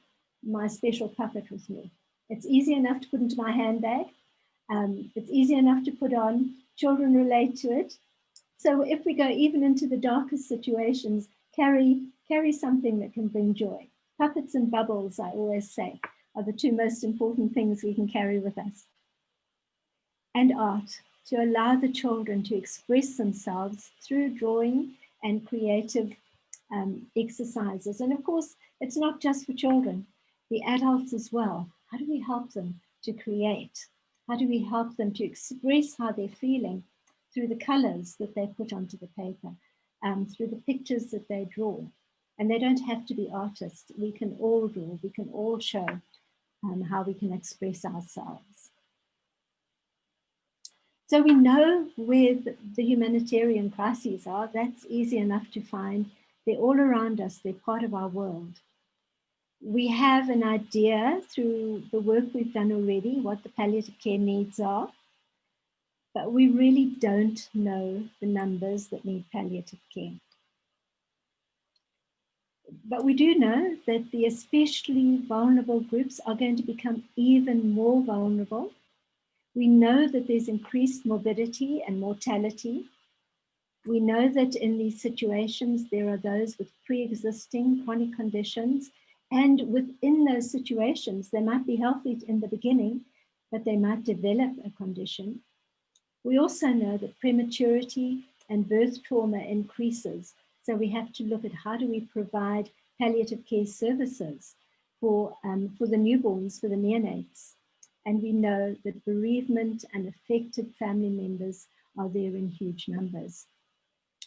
my special puppet with me. It's easy enough to put into my handbag. It's easy enough to put on. Children relate to it. So if we go even into the darkest situations, carry something that can bring joy. Puppets and bubbles, I always say, are the two most important things we can carry with us. And art, to allow the children to express themselves through drawing and creative exercises. And of course, it's not just for children, the adults as well. How do we help them to create? How do we help them to express how they're feeling through the colors that they put onto the paper, through the pictures that they draw? And they don't have to be artists. We can all draw, we can all show how we can express ourselves. So we know where the humanitarian crises are. That's easy enough to find. They're all around us. They're part of our world. We have an idea through the work we've done already, what the palliative care needs are, but we really don't know the numbers that need palliative care. But we do know that the especially vulnerable groups are going to become even more vulnerable. We know that there's increased morbidity and mortality. We know that in these situations, there are those with pre-existing chronic conditions, and within those situations, they might be healthy in the beginning, but they might develop a condition. We also know that prematurity and birth trauma increases. So we have to look at how do we provide palliative care services for the newborns, for the neonates. And we know that bereavement and affected family members are there in huge numbers.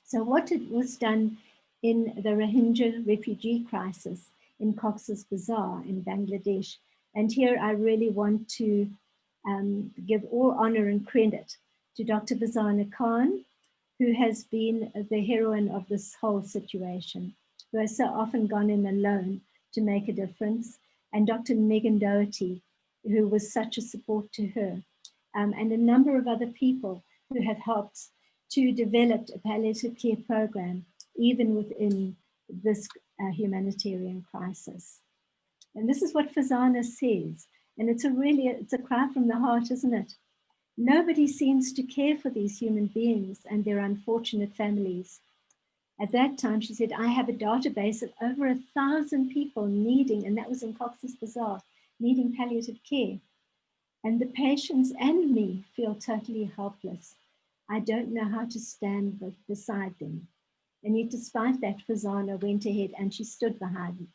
So what was done in the Rohingya refugee crisis in Cox's Bazar in Bangladesh, and here I really want to give all honor and credit to Dr. Vazana Khan, who has been the heroine of this whole situation, who has so often gone in alone to make a difference, and Dr. Megan Doherty, who was such a support to her, and a number of other people who have helped to develop a palliative care program, even within this humanitarian crisis. And this is what Fazana says, and it's a cry from the heart, isn't it? Nobody seems to care for these human beings and their unfortunate families. At that time, she said, I have a database of over 1,000 people needing, and that was in Cox's Bazar, needing palliative care. And the patients and me feel totally helpless. I don't know how to stand beside them. And yet, despite that, Fazana went ahead and she stood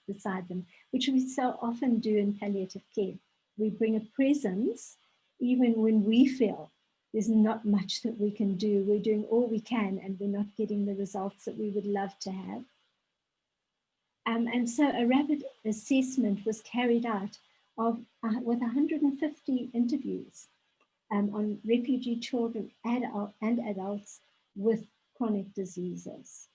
beside them, which we so often do in palliative care. We bring a presence even when we feel there's not much that we can do. We're doing all we can and we're not getting the results that we would love to have. And so a rapid assessment was carried out with 150 interviews on refugee children and adults with chronic diseases.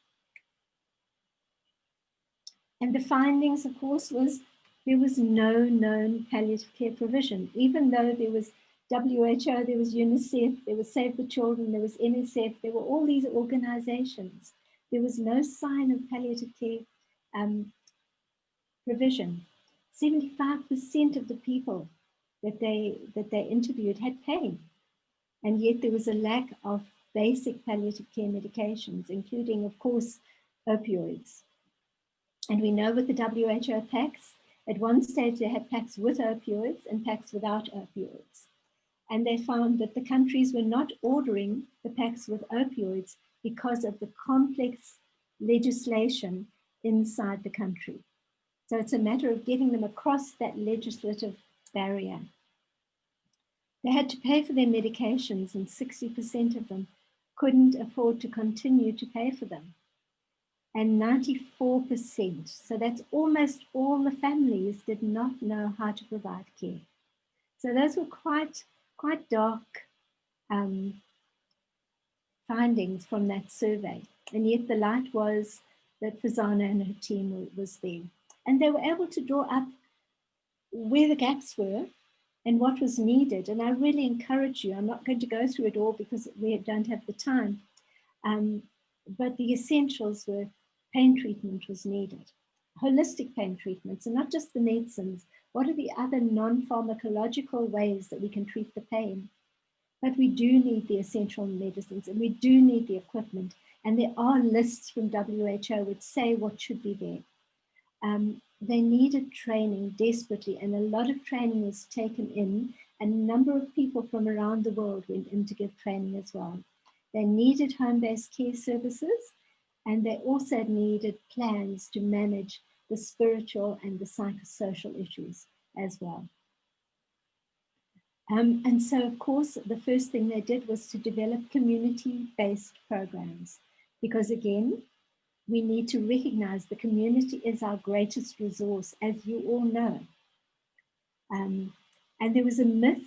And the findings, of course, was there was no known palliative care provision, even though there was WHO, there was UNICEF, there was Save the Children, there was NSF, there were all these organizations. There was no sign of palliative care provision. 75% of the people that they interviewed had pain, and yet there was a lack of basic palliative care medications, including, of course, opioids. And we know with the WHO packs, at one stage they had packs with opioids and packs without opioids. And they found that the countries were not ordering the packs with opioids because of the complex legislation inside the country. So it's a matter of getting them across that legislative barrier. They had to pay for their medications, and 60% of them couldn't afford to continue to pay for them. And 94%, so that's almost all the families, did not know how to provide care. So those were quite dark findings from that survey. And yet the light was that Fazana and her team was there. And they were able to draw up where the gaps were and what was needed. And I really encourage you, I'm not going to go through it all because we don't have the time, but the essentials were pain treatment was needed, holistic pain treatments, and not just the medicines. What are the other non-pharmacological ways that we can treat the pain? But we do need the essential medicines, and we do need the equipment. And there are lists from WHO which say what should be there. They needed training desperately, and a lot of training was taken in, and a number of people from around the world went in to give training as well. They needed home-based care services, and they also needed plans to manage the spiritual and the psychosocial issues as well. And so, of course, the first thing they did was to develop community-based programs, because again, we need to recognize the community is our greatest resource, as you all know. And there was a myth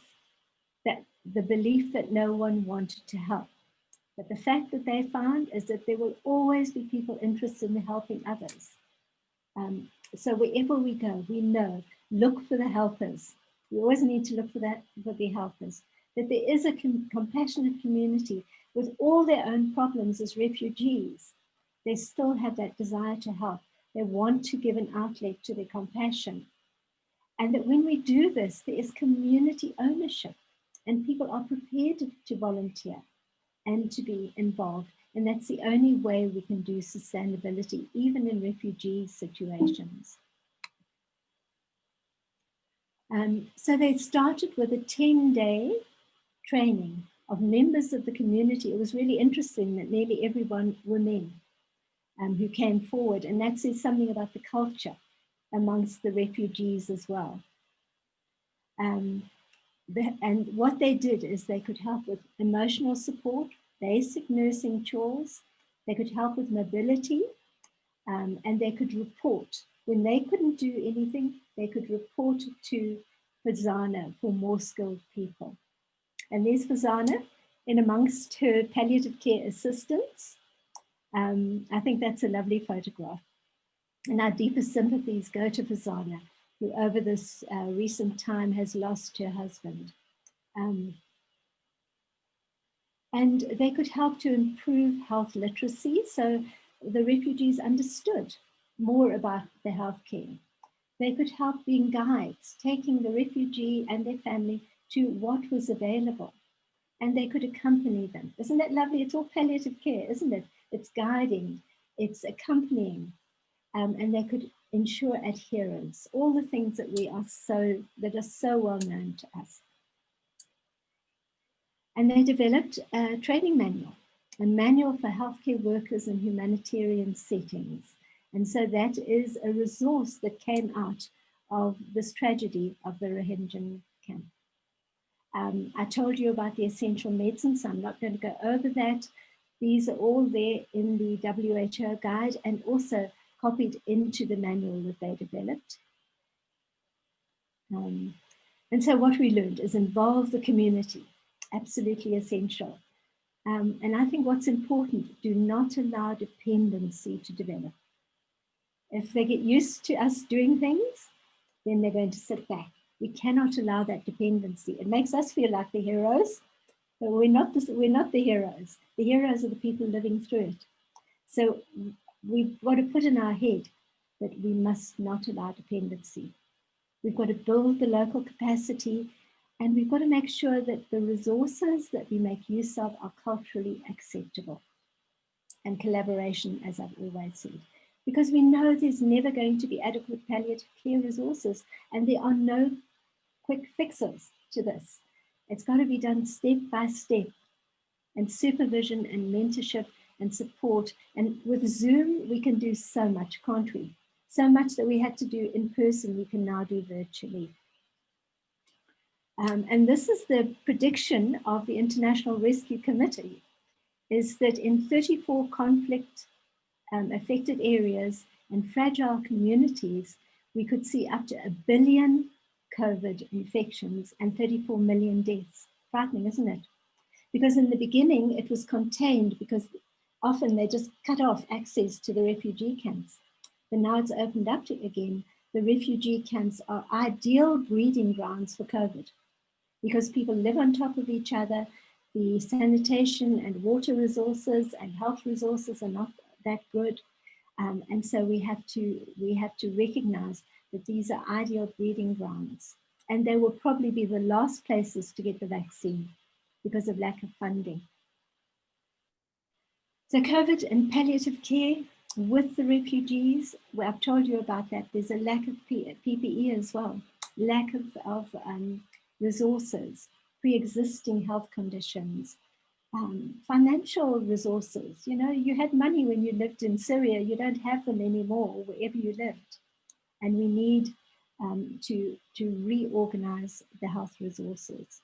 that the belief that no one wanted to help. But the fact that they found is that there will always be people interested in helping others. So wherever we go, we know, look for the helpers. We always need to look for the helpers. That there is a compassionate community with all their own problems as refugees. They still have that desire to help. They want to give an outlet to their compassion. And that when we do this, there is community ownership and people are prepared to volunteer and to be involved. And that's the only way we can do sustainability, even in refugee situations. So they started with a 10-day training of members of the community. It was really interesting that nearly everyone were men who came forward. And that says something about the culture amongst the refugees as well. And what they did is they could help with emotional support, basic nursing chores, they could help with mobility, and they could report. When they couldn't do anything, they could report to Fazana for more skilled people. And there's Fazana in amongst her palliative care assistants. I think that's a lovely photograph. And our deepest sympathies go to Fazana, who over this recent time has lost her husband. And they could help to improve health literacy, so the refugees understood more about the healthcare. They could help being guides, taking the refugee and their family to what was available, and they could accompany them. Isn't that lovely? It's all palliative care, isn't it? It's guiding, it's accompanying, and they could ensure adherence, all the things that are so well known to us. And they developed a training manual, a manual for healthcare workers in humanitarian settings. And so that is a resource that came out of this tragedy of the Rohingyan camp. I told you about the essential medicines, so I'm not going to go over that. These are all there in the WHO guide and also copied into the manual that they developed. And so what we learned is involve the community, absolutely essential. And I think what's important, do not allow dependency to develop. If they get used to us doing things, then they're going to sit back. We cannot allow that dependency. It makes us feel like the heroes, but we're not the heroes. The heroes are the people living through it. So we've got to put in our head that we must not allow dependency. We've got to build the local capacity, and we've got to make sure that the resources that we make use of are culturally acceptable. And collaboration, as I've always said. Because we know there's never going to be adequate palliative care resources, and there are no quick fixes to this. It's got to be done step by step, and supervision and mentorship and support. And with Zoom, we can do so much, can't we? So much that we had to do in person, we can now do virtually. And this is the prediction of the International Rescue Committee, is that in 34 conflict affected areas and fragile communities, we could see up to 1 billion COVID infections and 34 million deaths. Frightening, isn't it? Because in the beginning, it was contained because often they just cut off access to the refugee camps. But now it's opened up again. The refugee camps are ideal breeding grounds for COVID because people live on top of each other. The sanitation and water resources and health resources are not that good. And so we have to recognize that these are ideal breeding grounds. And they will probably be the last places to get the vaccine because of lack of funding. So COVID and palliative care with the refugees, well, I've told you about that. There's a lack of PPE as well, lack of resources, pre-existing health conditions, financial resources. You know, you had money when you lived in Syria, you don't have them anymore wherever you lived. And we need to reorganize the health resources.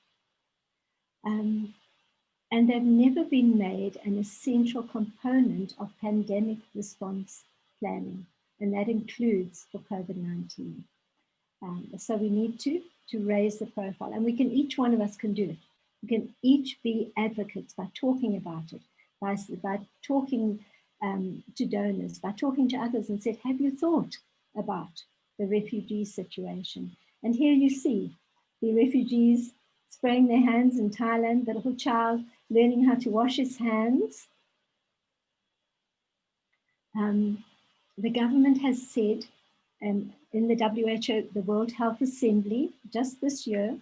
And they've never been made an essential component of pandemic response planning, and that includes for COVID-19. So we need to raise the profile, and each one of us can do it. We can each be advocates by talking about it, by talking to donors, by talking to others and said, have you thought about the refugee situation? And here you see the refugees spraying their hands in Thailand, the little child learning how to wash his hands. The government has said in the WHO, the World Health Assembly, just this year,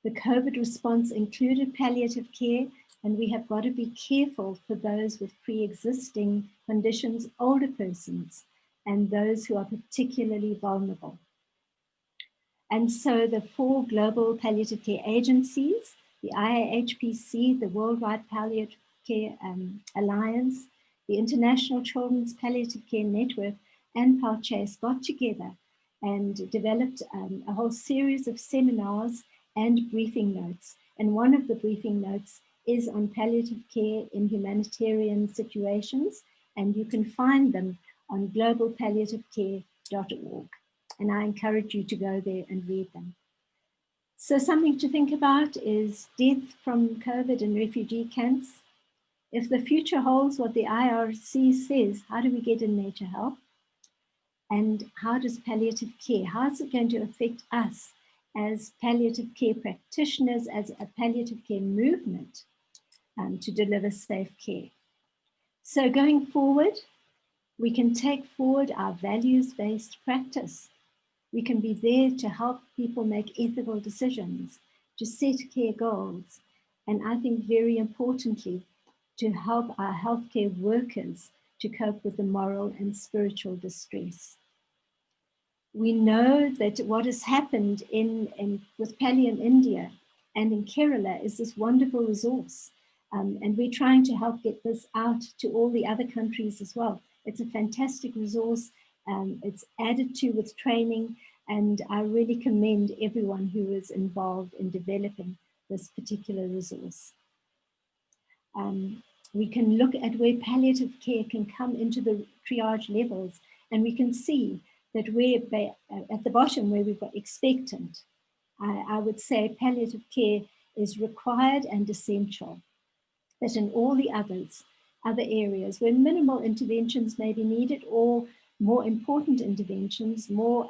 the COVID response included palliative care, and we have got to be careful for those with pre-existing conditions, older persons, and those who are particularly vulnerable. And so the 4 global palliative care agencies, the IAHPC, the Worldwide Palliative Care Alliance, the International Children's Palliative Care Network, and Palchase got together and developed a whole series of seminars and briefing notes. And one of the briefing notes is on palliative care in humanitarian situations, and you can find them on globalpalliativecare.org. And I encourage you to go there and read them. So something to think about is death from COVID and refugee camps. If the future holds what the IRC says, how do we get in there to help? And how does palliative care, how is it going to affect us as palliative care practitioners, as a palliative care movement to deliver safe care? So going forward, we can take forward our values-based practice. We can be there to help people make ethical decisions, to set care goals, and I think very importantly, to help our healthcare workers to cope with the moral and spiritual distress. We know that what has happened with Pali in India and in Kerala is this wonderful resource. And we're trying to help get this out to all the other countries as well. It's a fantastic resource. It's added to with training, and I really commend everyone who is involved in developing this particular resource. We can look at where palliative care can come into the triage levels, and we can see that we're at the bottom where we've got expectant. I would say palliative care is required and essential, that in all the other areas where minimal interventions may be needed, or more important interventions, more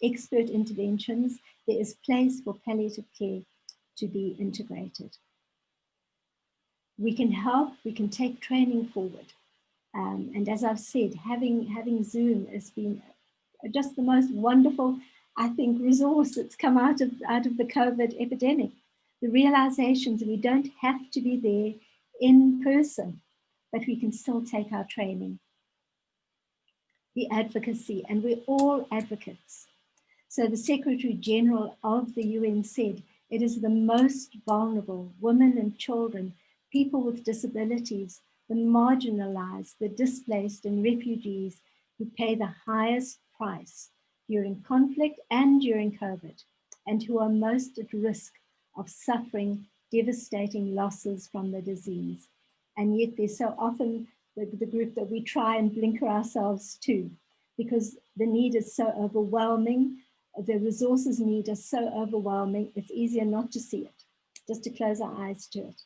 expert interventions, there is place for palliative care to be integrated. We can help, we can take training forward. And as I've said, having Zoom has been just the most wonderful, I think, resource that's come out of the COVID epidemic. The realizations that we don't have to be there in person, but we can still take our training. The advocacy, and we're all advocates. So the Secretary General of the UN said, it is the most vulnerable, women and children, people with disabilities, the marginalized, the displaced and refugees who pay the highest price during conflict and during COVID, and who are most at risk of suffering devastating losses from the disease. And yet they're so often the group that we try and blinker ourselves to, because the need is so overwhelming, the resources need are so overwhelming, it's easier not to see it, just to close our eyes to it.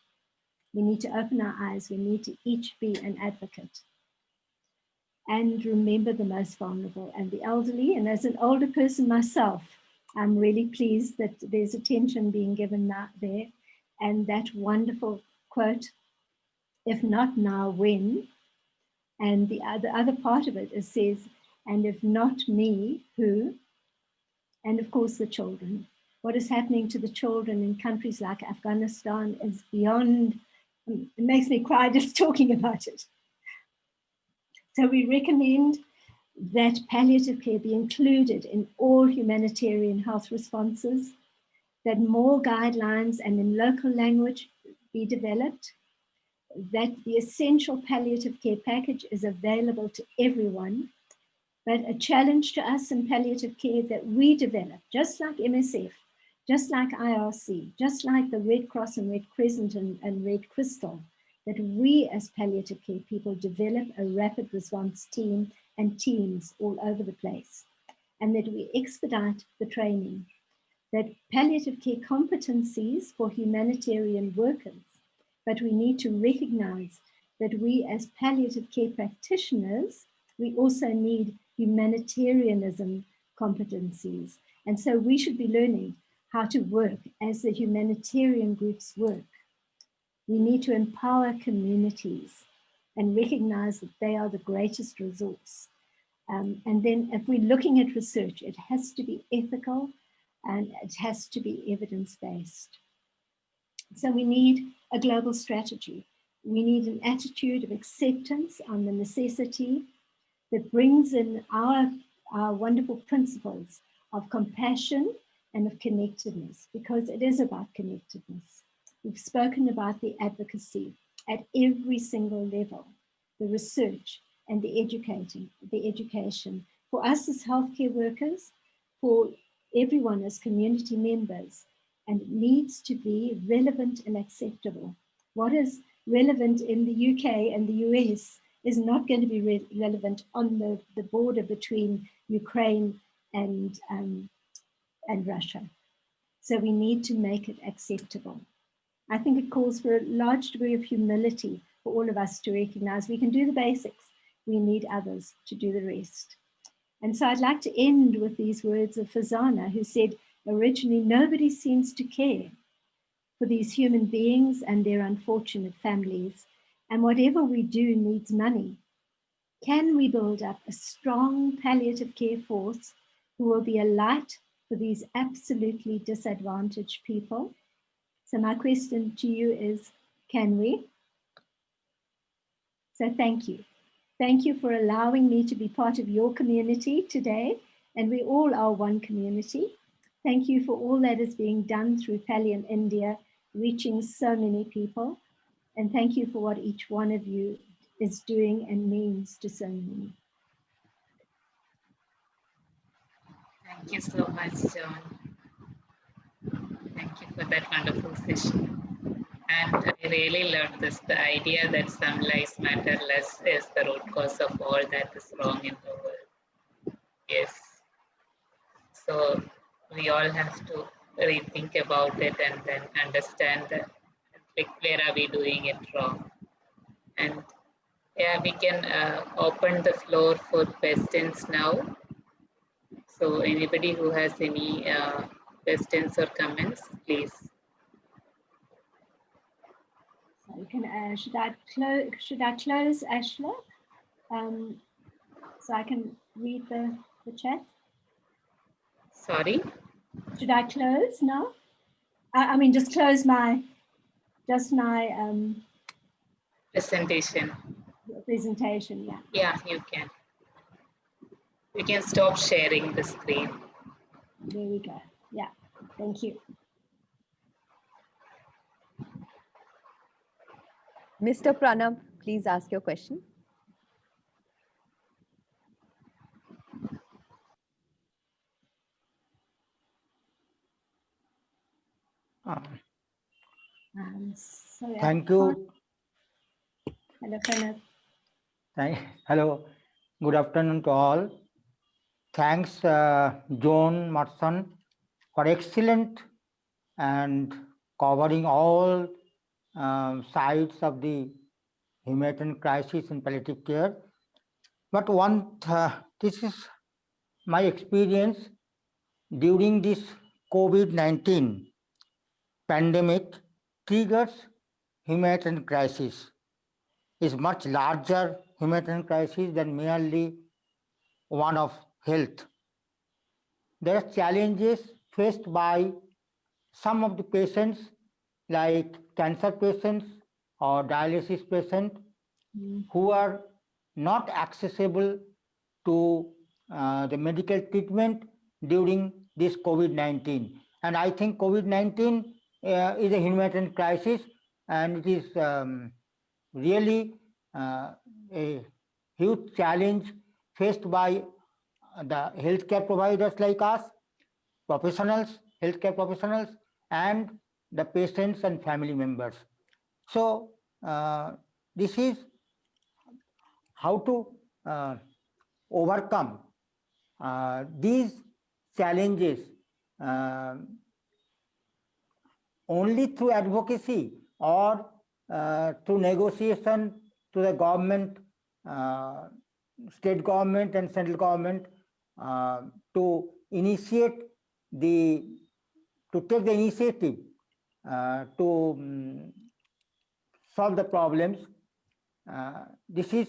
We need to open our eyes, we need to each be an advocate. And remember the most vulnerable and the elderly. And as an older person myself, I'm really pleased that there's attention being given there. And that wonderful quote, if not now, when? And the other part of it says, and if not me, who? And of course, the children. What is happening to the children in countries like Afghanistan is beyond, it makes me cry just talking about it. So we recommend that palliative care be included in all humanitarian health responses, that more guidelines and in local language be developed, that the essential palliative care package is available to everyone, but a challenge to us in palliative care that we develop, just like MSF, just like IRC, just like the Red Cross and Red Crescent and Red Crystal, that we as palliative care people develop a rapid response team and teams all over the place, and that we expedite the training that palliative care competencies for humanitarian workers, but we need to recognize that we as palliative care practitioners, we also need humanitarianism competencies. And so we should be learning how to work as the humanitarian groups work. We need to empower communities and recognize that they are the greatest resource. And then if we're looking at research, it has to be ethical and it has to be evidence-based. So we need a global strategy. We need an attitude of acceptance on the necessity that brings in our wonderful principles of compassion and of connectedness, because it is about connectedness. We've spoken about the advocacy at every single level, the research and the education. For us as healthcare workers, for everyone as community members, and it needs to be relevant and acceptable. What is relevant in the UK and the US is not going to be relevant on the border between Ukraine and Russia. So we need to make it acceptable. I think it calls for a large degree of humility for all of us to recognize we can do the basics. We need others to do the rest. And so I'd like to end with these words of Fazana, who said, originally, nobody seems to care for these human beings and their unfortunate families. And whatever we do needs money. Can we build up a strong palliative care force who will be a light for these absolutely disadvantaged people? So my question to you is, can we? So thank you. Thank you for allowing me to be part of your community today. And we all are one community. Thank you for all that is being done through Pallium India, reaching so many people. And thank you for what each one of you is doing and means to so many. Thank you so much, Joan. Thank you for that wonderful session. And I really loved this, the idea that some lives matter less is the root cause of all that is wrong in the world. Yes. So we all have to rethink about it and then understand that, like, where are we doing it wrong. And yeah, we can open the floor for questions now. So anybody who has any questions or comments, please. So you can, should I close, Ashla? So I can read the chat? Sorry? Should I close now? I mean, just close my, Presentation. presentation, yeah. Yeah, you can. You can stop sharing the screen. There we go. Yeah, thank you. Mr. Pranab, please ask your question. Sorry, Thank you. Hello, Pranab. Hello, good afternoon to all. Thanks, Joan, Marston, for excellent and covering all sides of the humanitarian crisis in palliative care. But this is my experience during this COVID-19 pandemic triggers humanitarian crisis. Is much larger humanitarian crisis than merely one of health. There are challenges faced by some of the patients, like cancer patients or dialysis patients, who are not accessible to the medical treatment during this COVID-19. And I think COVID-19 is a humanitarian crisis, and it is really a huge challenge faced by the healthcare providers like us, professionals, healthcare professionals, and the patients and family members. So this is how to overcome these challenges only through advocacy or through negotiation to the government, state government and central government to initiate to take the initiative to solve the problems. This is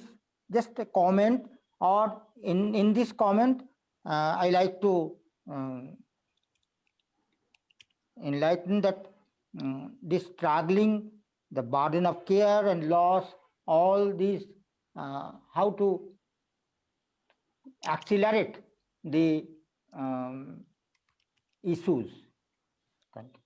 just a comment, or in this comment, I like to enlighten that this struggling, the burden of care and loss, all these, how to accelerate the issues. Thank you.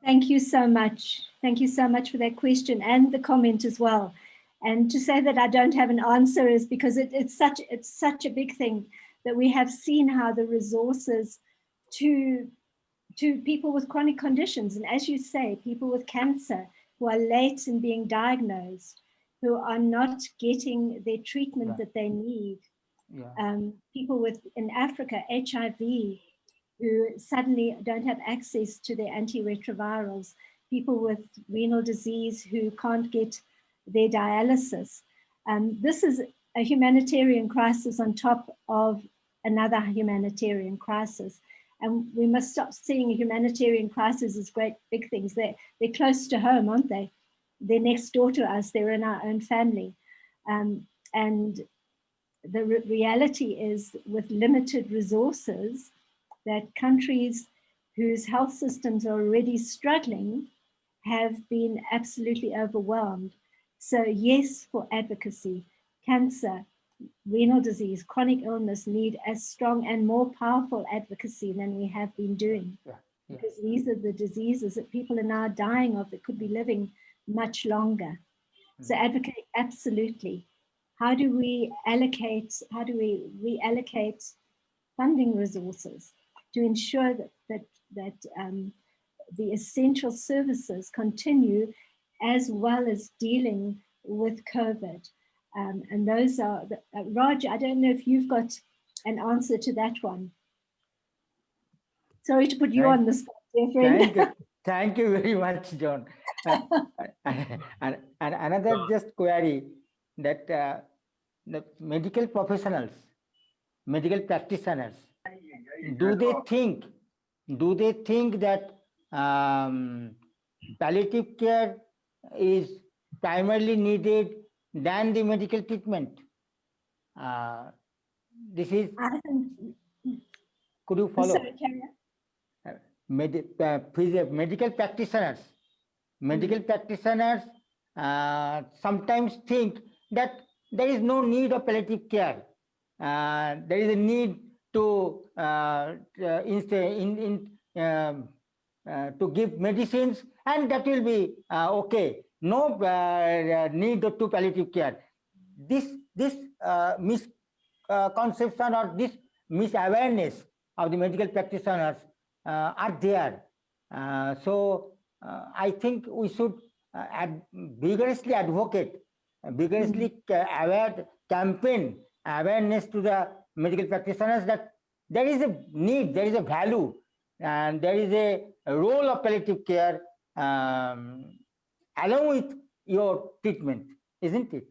Thank you so much. Thank you so much for that question and the comment as well. And to say that I don't have an answer is because it's such a big thing that we have seen how the resources to people with chronic conditions, and as you say, people with cancer who are late in being diagnosed, who are not getting their treatment that they need. People in Africa, HIV, who suddenly don't have access to their antiretrovirals, people with renal disease who can't get their dialysis. This is a humanitarian crisis on top of another humanitarian crisis. And we must stop seeing a humanitarian crisis as great big things. They're close to home, aren't they? They're next door to us. They're in our own family. And the reality is, with limited resources, that countries whose health systems are already struggling have been absolutely overwhelmed. So yes, for advocacy, cancer, renal disease, chronic illness need as strong and more powerful advocacy than we have been doing. Because these are the diseases that people are now dying of that could be living much longer. So advocate, absolutely. How do we reallocate funding resources to ensure that the essential services continue, as well as dealing with COVID? And those are, Raj, I don't know if you've got an answer to that one. Sorry to put you on the spot, dear friend. Thank you very much, Joan. And another just query that the medical professionals, medical practitioners, do they think that palliative care is primarily needed than the medical treatment? This is, could you follow? Sorry, medical practitioners sometimes think that there is no need of palliative care. There is a need to give medicines, and that will be okay. No need to palliative care. This misconception or this misawareness of the medical practitioners are there. So I think we should vigorously advocate, vigorously campaign awareness to the medical practitioners that there is a need, there is a value, and there is a role of palliative care along with your treatment, isn't it?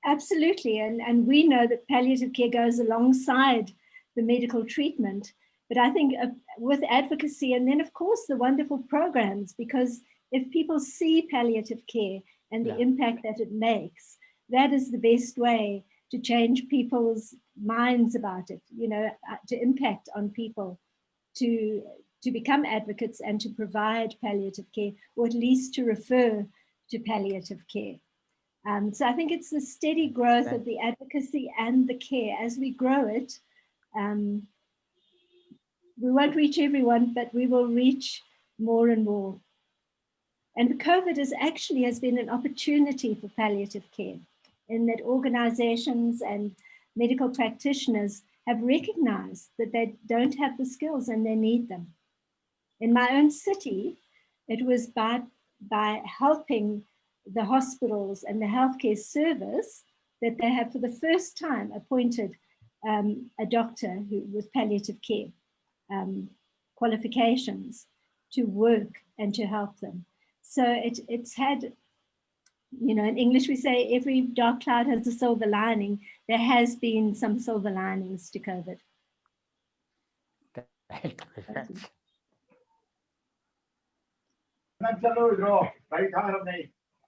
Absolutely, and we know that palliative care goes alongside the medical treatment. But I think with advocacy, and then of course the wonderful programs, because if people see palliative care and the impact that it makes, that is the best way to change people's minds about it, you know, to impact on people, to become advocates and to provide palliative care, or at least to refer to palliative care. So I think it's the steady growth of the advocacy and the care. As we grow it, we won't reach everyone, but we will reach more and more. And COVID has been an opportunity for palliative care, in that organizations and medical practitioners have recognized that they don't have the skills and they need them. In my own city, it was by helping the hospitals and the healthcare service that they have for the first time appointed a doctor who was palliative care. qualifications to work and to help them. So it's had, you know, in English we say every dark cloud has a silver lining. There has been some silver linings to COVID.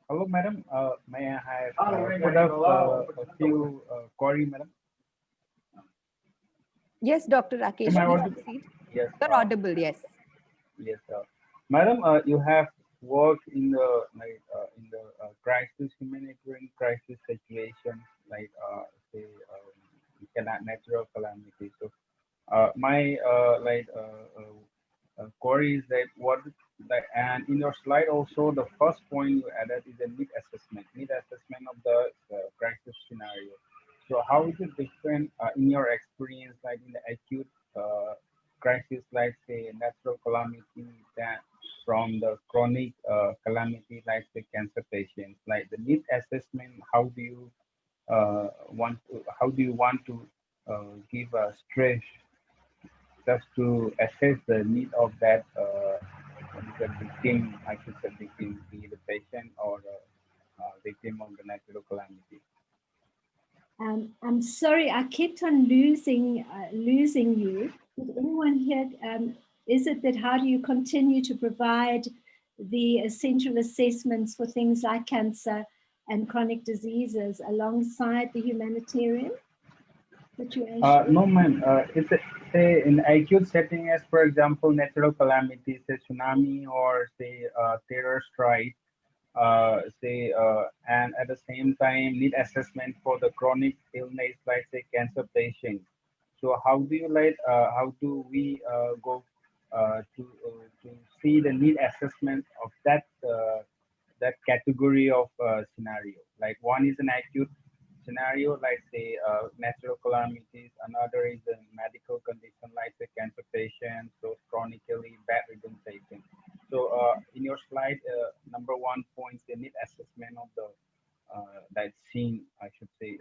Hello, madam. May I have a few query, madam? Yes, Dr. Rakesh, please proceed. Yes. You're audible, yes. Yes, madam. You have worked in the crisis, humanitarian crisis situation, like say natural calamity. So, my query is that and in your slide also the first point you added is a need assessment of the crisis scenario. So how is it different in your experience, like in the acute crisis, like say natural calamity, that from the chronic calamity, like the cancer patients, like the need assessment? How do you want to give a stress just to assess the need of that the victim, I should say victim, be the patient or victim of the natural calamity? I'm sorry, I kept on losing you. Did anyone hear? Is it that how do you continue to provide the essential assessments for things like cancer and chronic diseases alongside the humanitarian situation? No, ma'am. It's say in acute setting, as for example, natural calamities, say tsunami or say terror strike, and at the same time need assessment for the chronic illness like say cancer patients. So how do you how do we go to see the need assessment of that that category of scenario? Like one is an acute scenario, like say natural calamities. Another is a medical condition, like the cancer patient, so chronically bedridden patient. So in your slide, number 1 point, the need assessment of the that scene, I should say.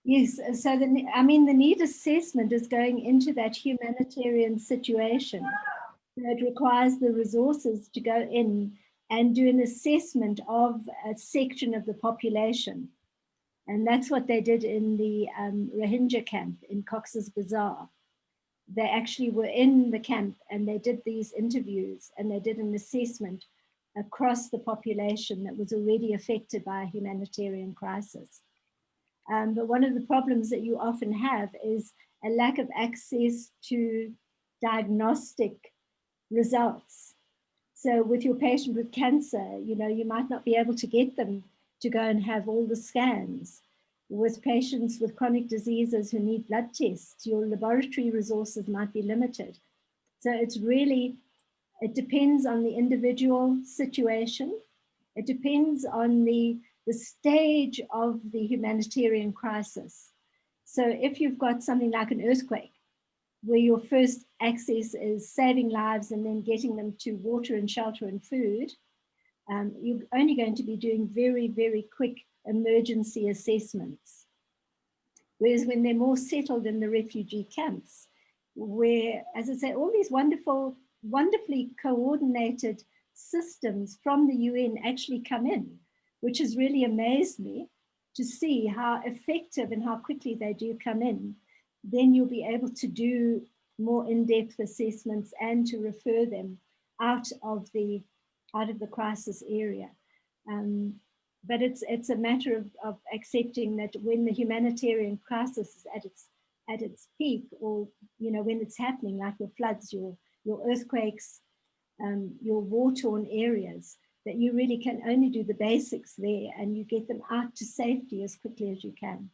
Yes, so the need assessment is going into that humanitarian situation. So it requires the resources to go in and do an assessment of a section of the population. And that's what they did in the Rohingya camp in Cox's Bazar. They actually were in the camp and they did these interviews and they did an assessment across the population that was already affected by a humanitarian crisis. But one of the problems that you often have is a lack of access to diagnostic results. So with your patient with cancer, you know, you might not be able to get them to go and have all the scans. With patients with chronic diseases who need blood tests, your laboratory resources might be limited. So it's really, it depends on the individual situation. It depends on the stage of the humanitarian crisis. So if you've got something like an earthquake, where your first access is saving lives and then getting them to water and shelter and food, you're only going to be doing very, very quick emergency assessments. Whereas when they're more settled in the refugee camps, where, as I say, all these wonderfully coordinated systems from the UN actually come in, which has really amazed me to see how effective and how quickly they do come in. Then you'll be able to do more in-depth assessments and to refer them out of the crisis area. But it's a matter of accepting that when the humanitarian crisis is at its peak, or you know, when it's happening, like your floods, your earthquakes, your war-torn areas, that you really can only do the basics there and you get them out to safety as quickly as you can.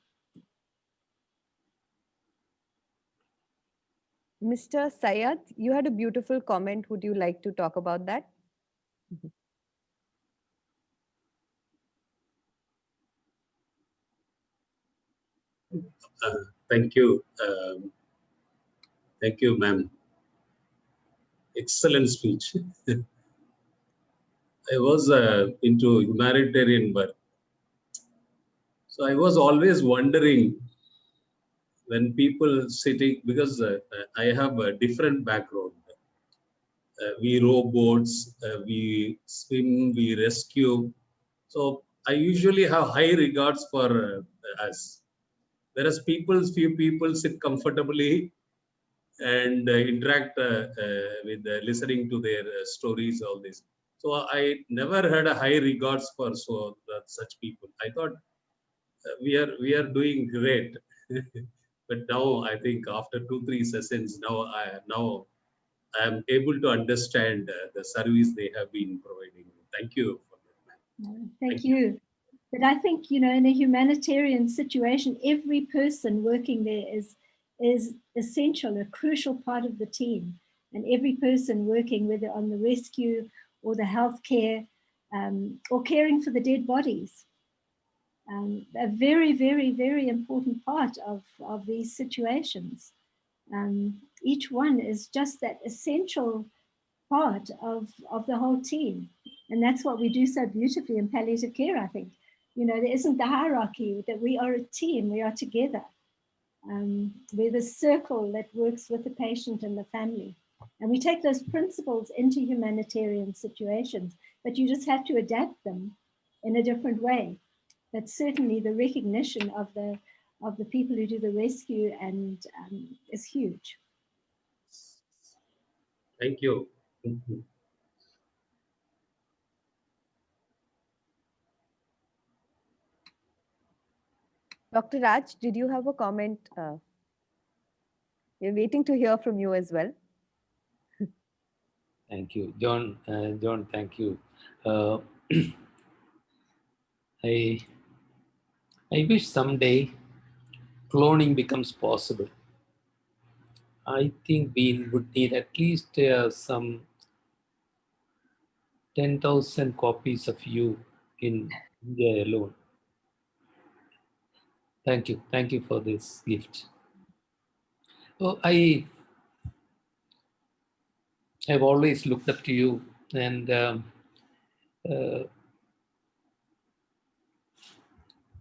Mr. Syed, you had a beautiful comment. Would you like to talk about that? Thank you. Thank you, ma'am. Excellent speech. I was into humanitarian work. So I was always wondering, when people sitting, because I have a different background. We row boats, we swim, we rescue. So I usually have high regards for us. Whereas few people sit comfortably and interact with listening to their stories, all this. So I never had a high regards for such people. I thought we are doing great, but now I think after 2-3 sessions, now I am able to understand the service they have been providing. Thank you for that. Thank you. But I think, in a humanitarian situation, every person working there is essential, a crucial part of the team. And every person working, whether on the rescue or the healthcare or caring for the dead bodies, a very, very, very important part of these situations. Each one is just that essential part of the whole team. And that's what we do so beautifully in palliative care, I think. There isn't the hierarchy, that we are a team, we are together. We're the circle that works with the patient and the family. And we take those principles into humanitarian situations, but you just have to adapt them in a different way. But certainly the recognition of the people who do the rescue is huge. Thank you. Dr. Raj, did you have a comment? We're waiting to hear from you as well. Thank you, John. John, thank you. I wish someday cloning becomes possible. I think we would need at least some 10,000 copies of you in India alone. Thank you. Thank you for this gift. Oh, I've always looked up to you and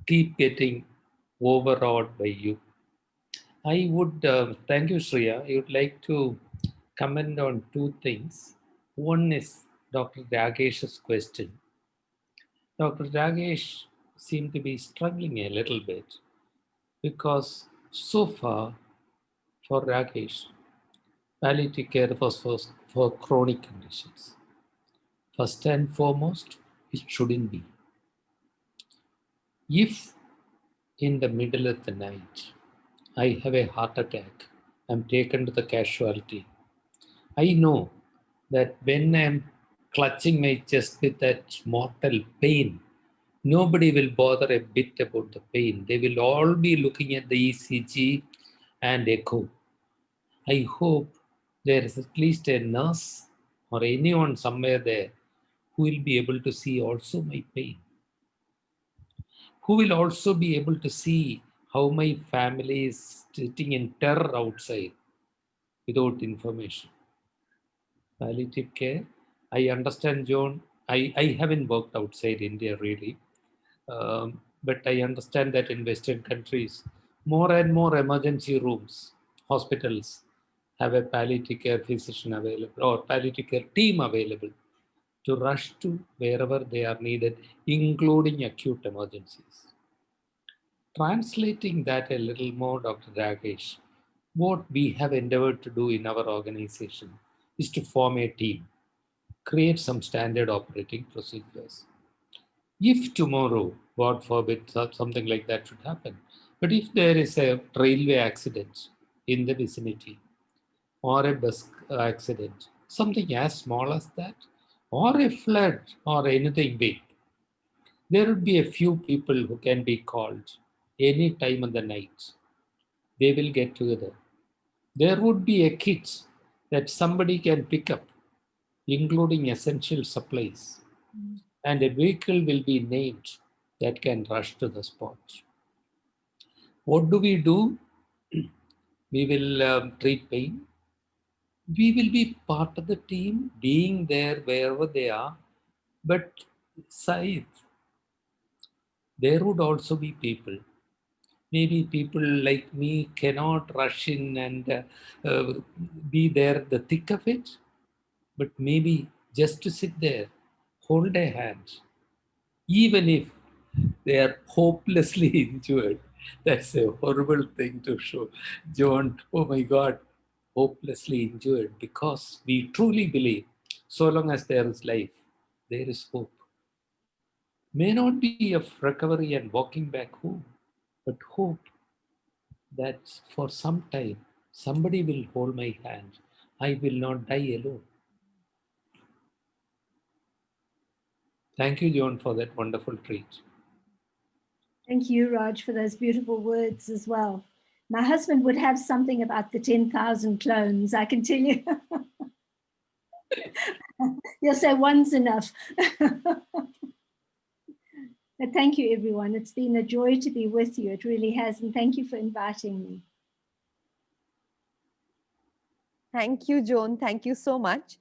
keep getting overawed by you. I would, thank you, Shreya. I would like to comment on two things. One is Dr. Ragesh's question. Dr. Ragesh seemed to be struggling a little bit because so far for Ragesh, palliative care was for chronic conditions. First and foremost, it shouldn't be. If in the middle of the night, I have a heart attack, I'm taken to the casualty, I know that when I'm clutching my chest with that mortal pain, nobody will bother a bit about the pain. They will all be looking at the ECG and echo. I hope there is at least a nurse or anyone somewhere there who will be able to see also my pain, who will also be able to see how my family is sitting in terror outside without information. Palliative care, I understand, Joan. I haven't worked outside India really, but I understand that in Western countries, more and more emergency rooms, hospitals have a palliative care physician available or palliative care team available to rush to wherever they are needed, including acute emergencies. Translating that a little more, Dr. Rakesh, what we have endeavored to do in our organization is to form a team, create some standard operating procedures. If tomorrow, God forbid, something like that should happen, but if there is a railway accident in the vicinity or a bus accident, something as small as that, or a flood or anything big, there would be a few people who can be called any time of the night. They will get together. There would be a kit that somebody can pick up, including essential supplies, and a vehicle will be named that can rush to the spot. What do? We will treat pain. We will be part of the team, being there wherever they are. But Said, there would also be people Maybe people like me cannot rush in and be there the thick of it, but maybe just to sit there, hold their hands, even if they are hopelessly injured. That's a horrible thing to show. Joan, oh my God, hopelessly injured, because we truly believe so long as there is life, there is hope. May not be of recovery and walking back home, but hope that for some time somebody will hold my hand. I will not die alone. Thank you, Joan, for that wonderful treat. Thank you, Raj, for those beautiful words as well. My husband would have something about the 10,000 clones, I can tell you. He'll say one's enough. But thank you, everyone. It's been a joy to be with you. It really has. And thank you for inviting me. Thank you, Joan. Thank you so much.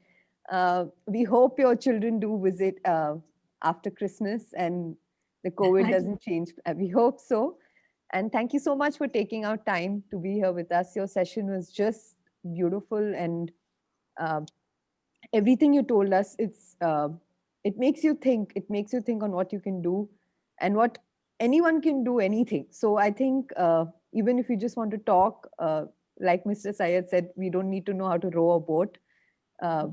We hope your children do visit after Christmas and the COVID doesn't change. We hope so. And thank you so much for taking out time to be here with us. Your session was just beautiful, and everything you told us, it makes you think. It makes you think on what you can do and what anyone can do, anything. So I think even if you just want to talk, like Mr. Syed said, we don't need to know how to row a boat.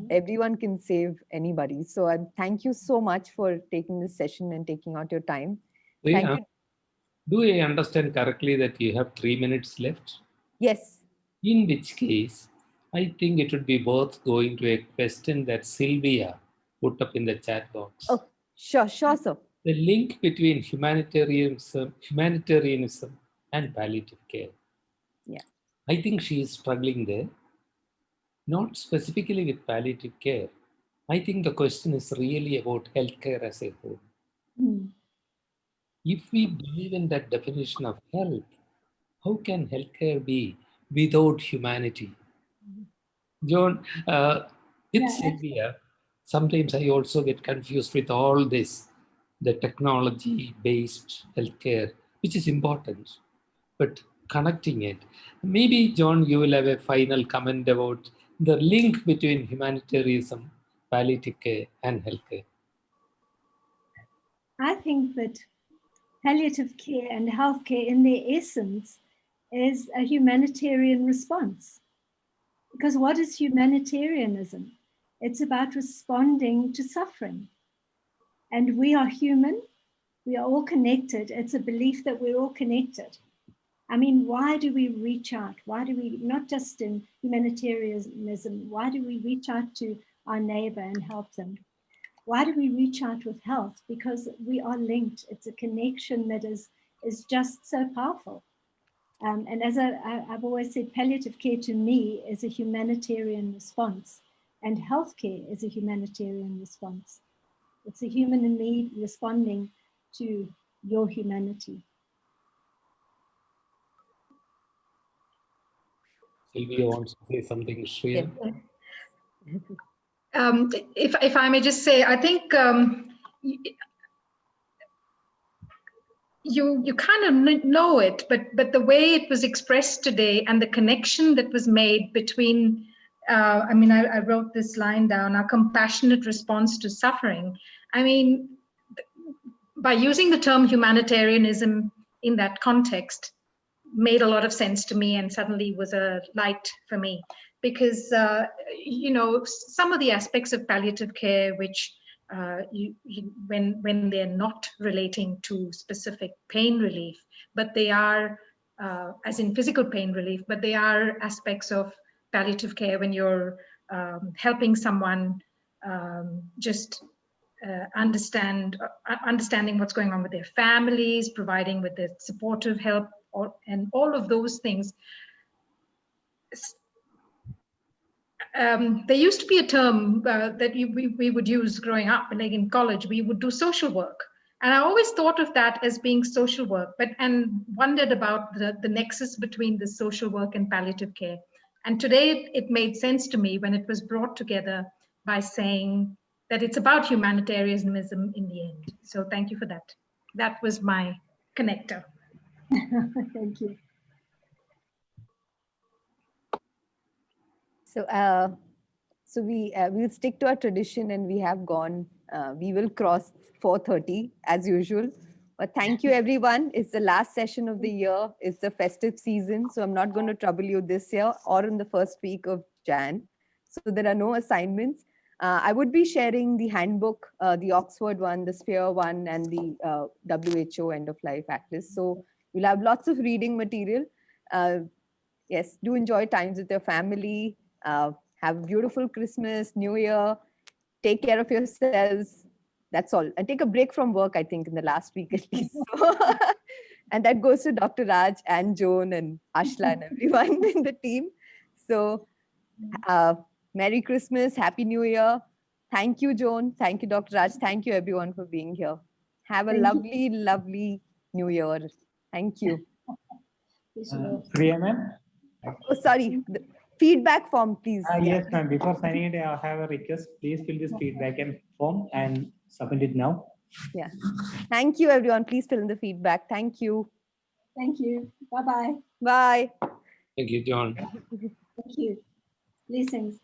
Everyone can save anybody. So thank you so much for taking this session and taking out your time. Thank you. Do I understand correctly that you have 3 minutes left? Yes. In which case, I think it would be worth going to a question that Sylvia put up in the chat box. Oh, sure, sir. The link between humanitarianism and palliative care. Yeah. I think she is struggling there, not specifically with palliative care. I think the question is really about healthcare as a whole. If we believe in that definition of health, how can healthcare be without humanity? Joan, with Sylvia, sometimes I also get confused with all this, the technology-based healthcare, which is important, but connecting it. Maybe, John, you will have a final comment about the link between humanitarianism, palliative care, and healthcare. I think that palliative care and healthcare in their essence is a humanitarian response. Because what is humanitarianism? It's about responding to suffering. And we are human, we are all connected. It's a belief that we're all connected. I mean, why do we reach out? Why do we, not just in humanitarianism, why do we reach out to our neighbor and help them? Why do we reach out with health? Because we are linked. It's a connection that is just so powerful. And as I've always said, palliative care to me is a humanitarian response, and healthcare is a humanitarian response. It's a human in need responding to your humanity. Sylvia wants to say something, Shreya. If I may just say, I think you kind of know it, but the way it was expressed today and the connection that was made between, I mean, I wrote this line down, our compassionate response to suffering. I mean, by using the term humanitarianism in that context made a lot of sense to me, and suddenly was a light for me, because you know, some of the aspects of palliative care which when they're not relating to specific pain relief, but they are as in physical pain relief, but they are aspects of palliative care when you're helping someone just understanding what's going on with their families, providing with the supportive help, and all of those things. There used to be a term that we would use growing up, like in college, we would do social work. And I always thought of that as being social work, and wondered about the nexus between the social work and palliative care. And today it made sense to me when it was brought together by saying that it's about humanitarianism in the end. So thank you for that. That was my connector. Thank you. So we'll stick to our tradition, and we have gone. We will cross 4:30 as usual. But thank you, everyone. It's the last session of the year. It's the festive season, so I'm not going to trouble you this year or in the first week of Jan. So there are no assignments. I would be sharing the handbook, the Oxford one, the Sphere one, and the WHO End of Life Atlas. So you'll have lots of reading material. Yes, do enjoy times with your family. Have a beautiful Christmas, New Year. Take care of yourselves. That's all. And take a break from work, I think, in the last week at least. So, and that goes to Dr. Raj and Joan and Ashla and everyone in the team. So Merry Christmas, Happy New Year. Thank you, Joan. Thank you, Dr. Raj. Thank you, everyone, for being here. Have a lovely, lovely New Year. Thank you. Priya ma'am? Oh, sorry. The feedback form, please. Yes, ma'am. Before signing it, I have a request. Please fill this feedback form and submit it now. Yeah. Thank you, everyone. Please fill in the feedback. Thank you. Thank you. Bye-bye. Bye. Thank you, John. Thank you. Blessings.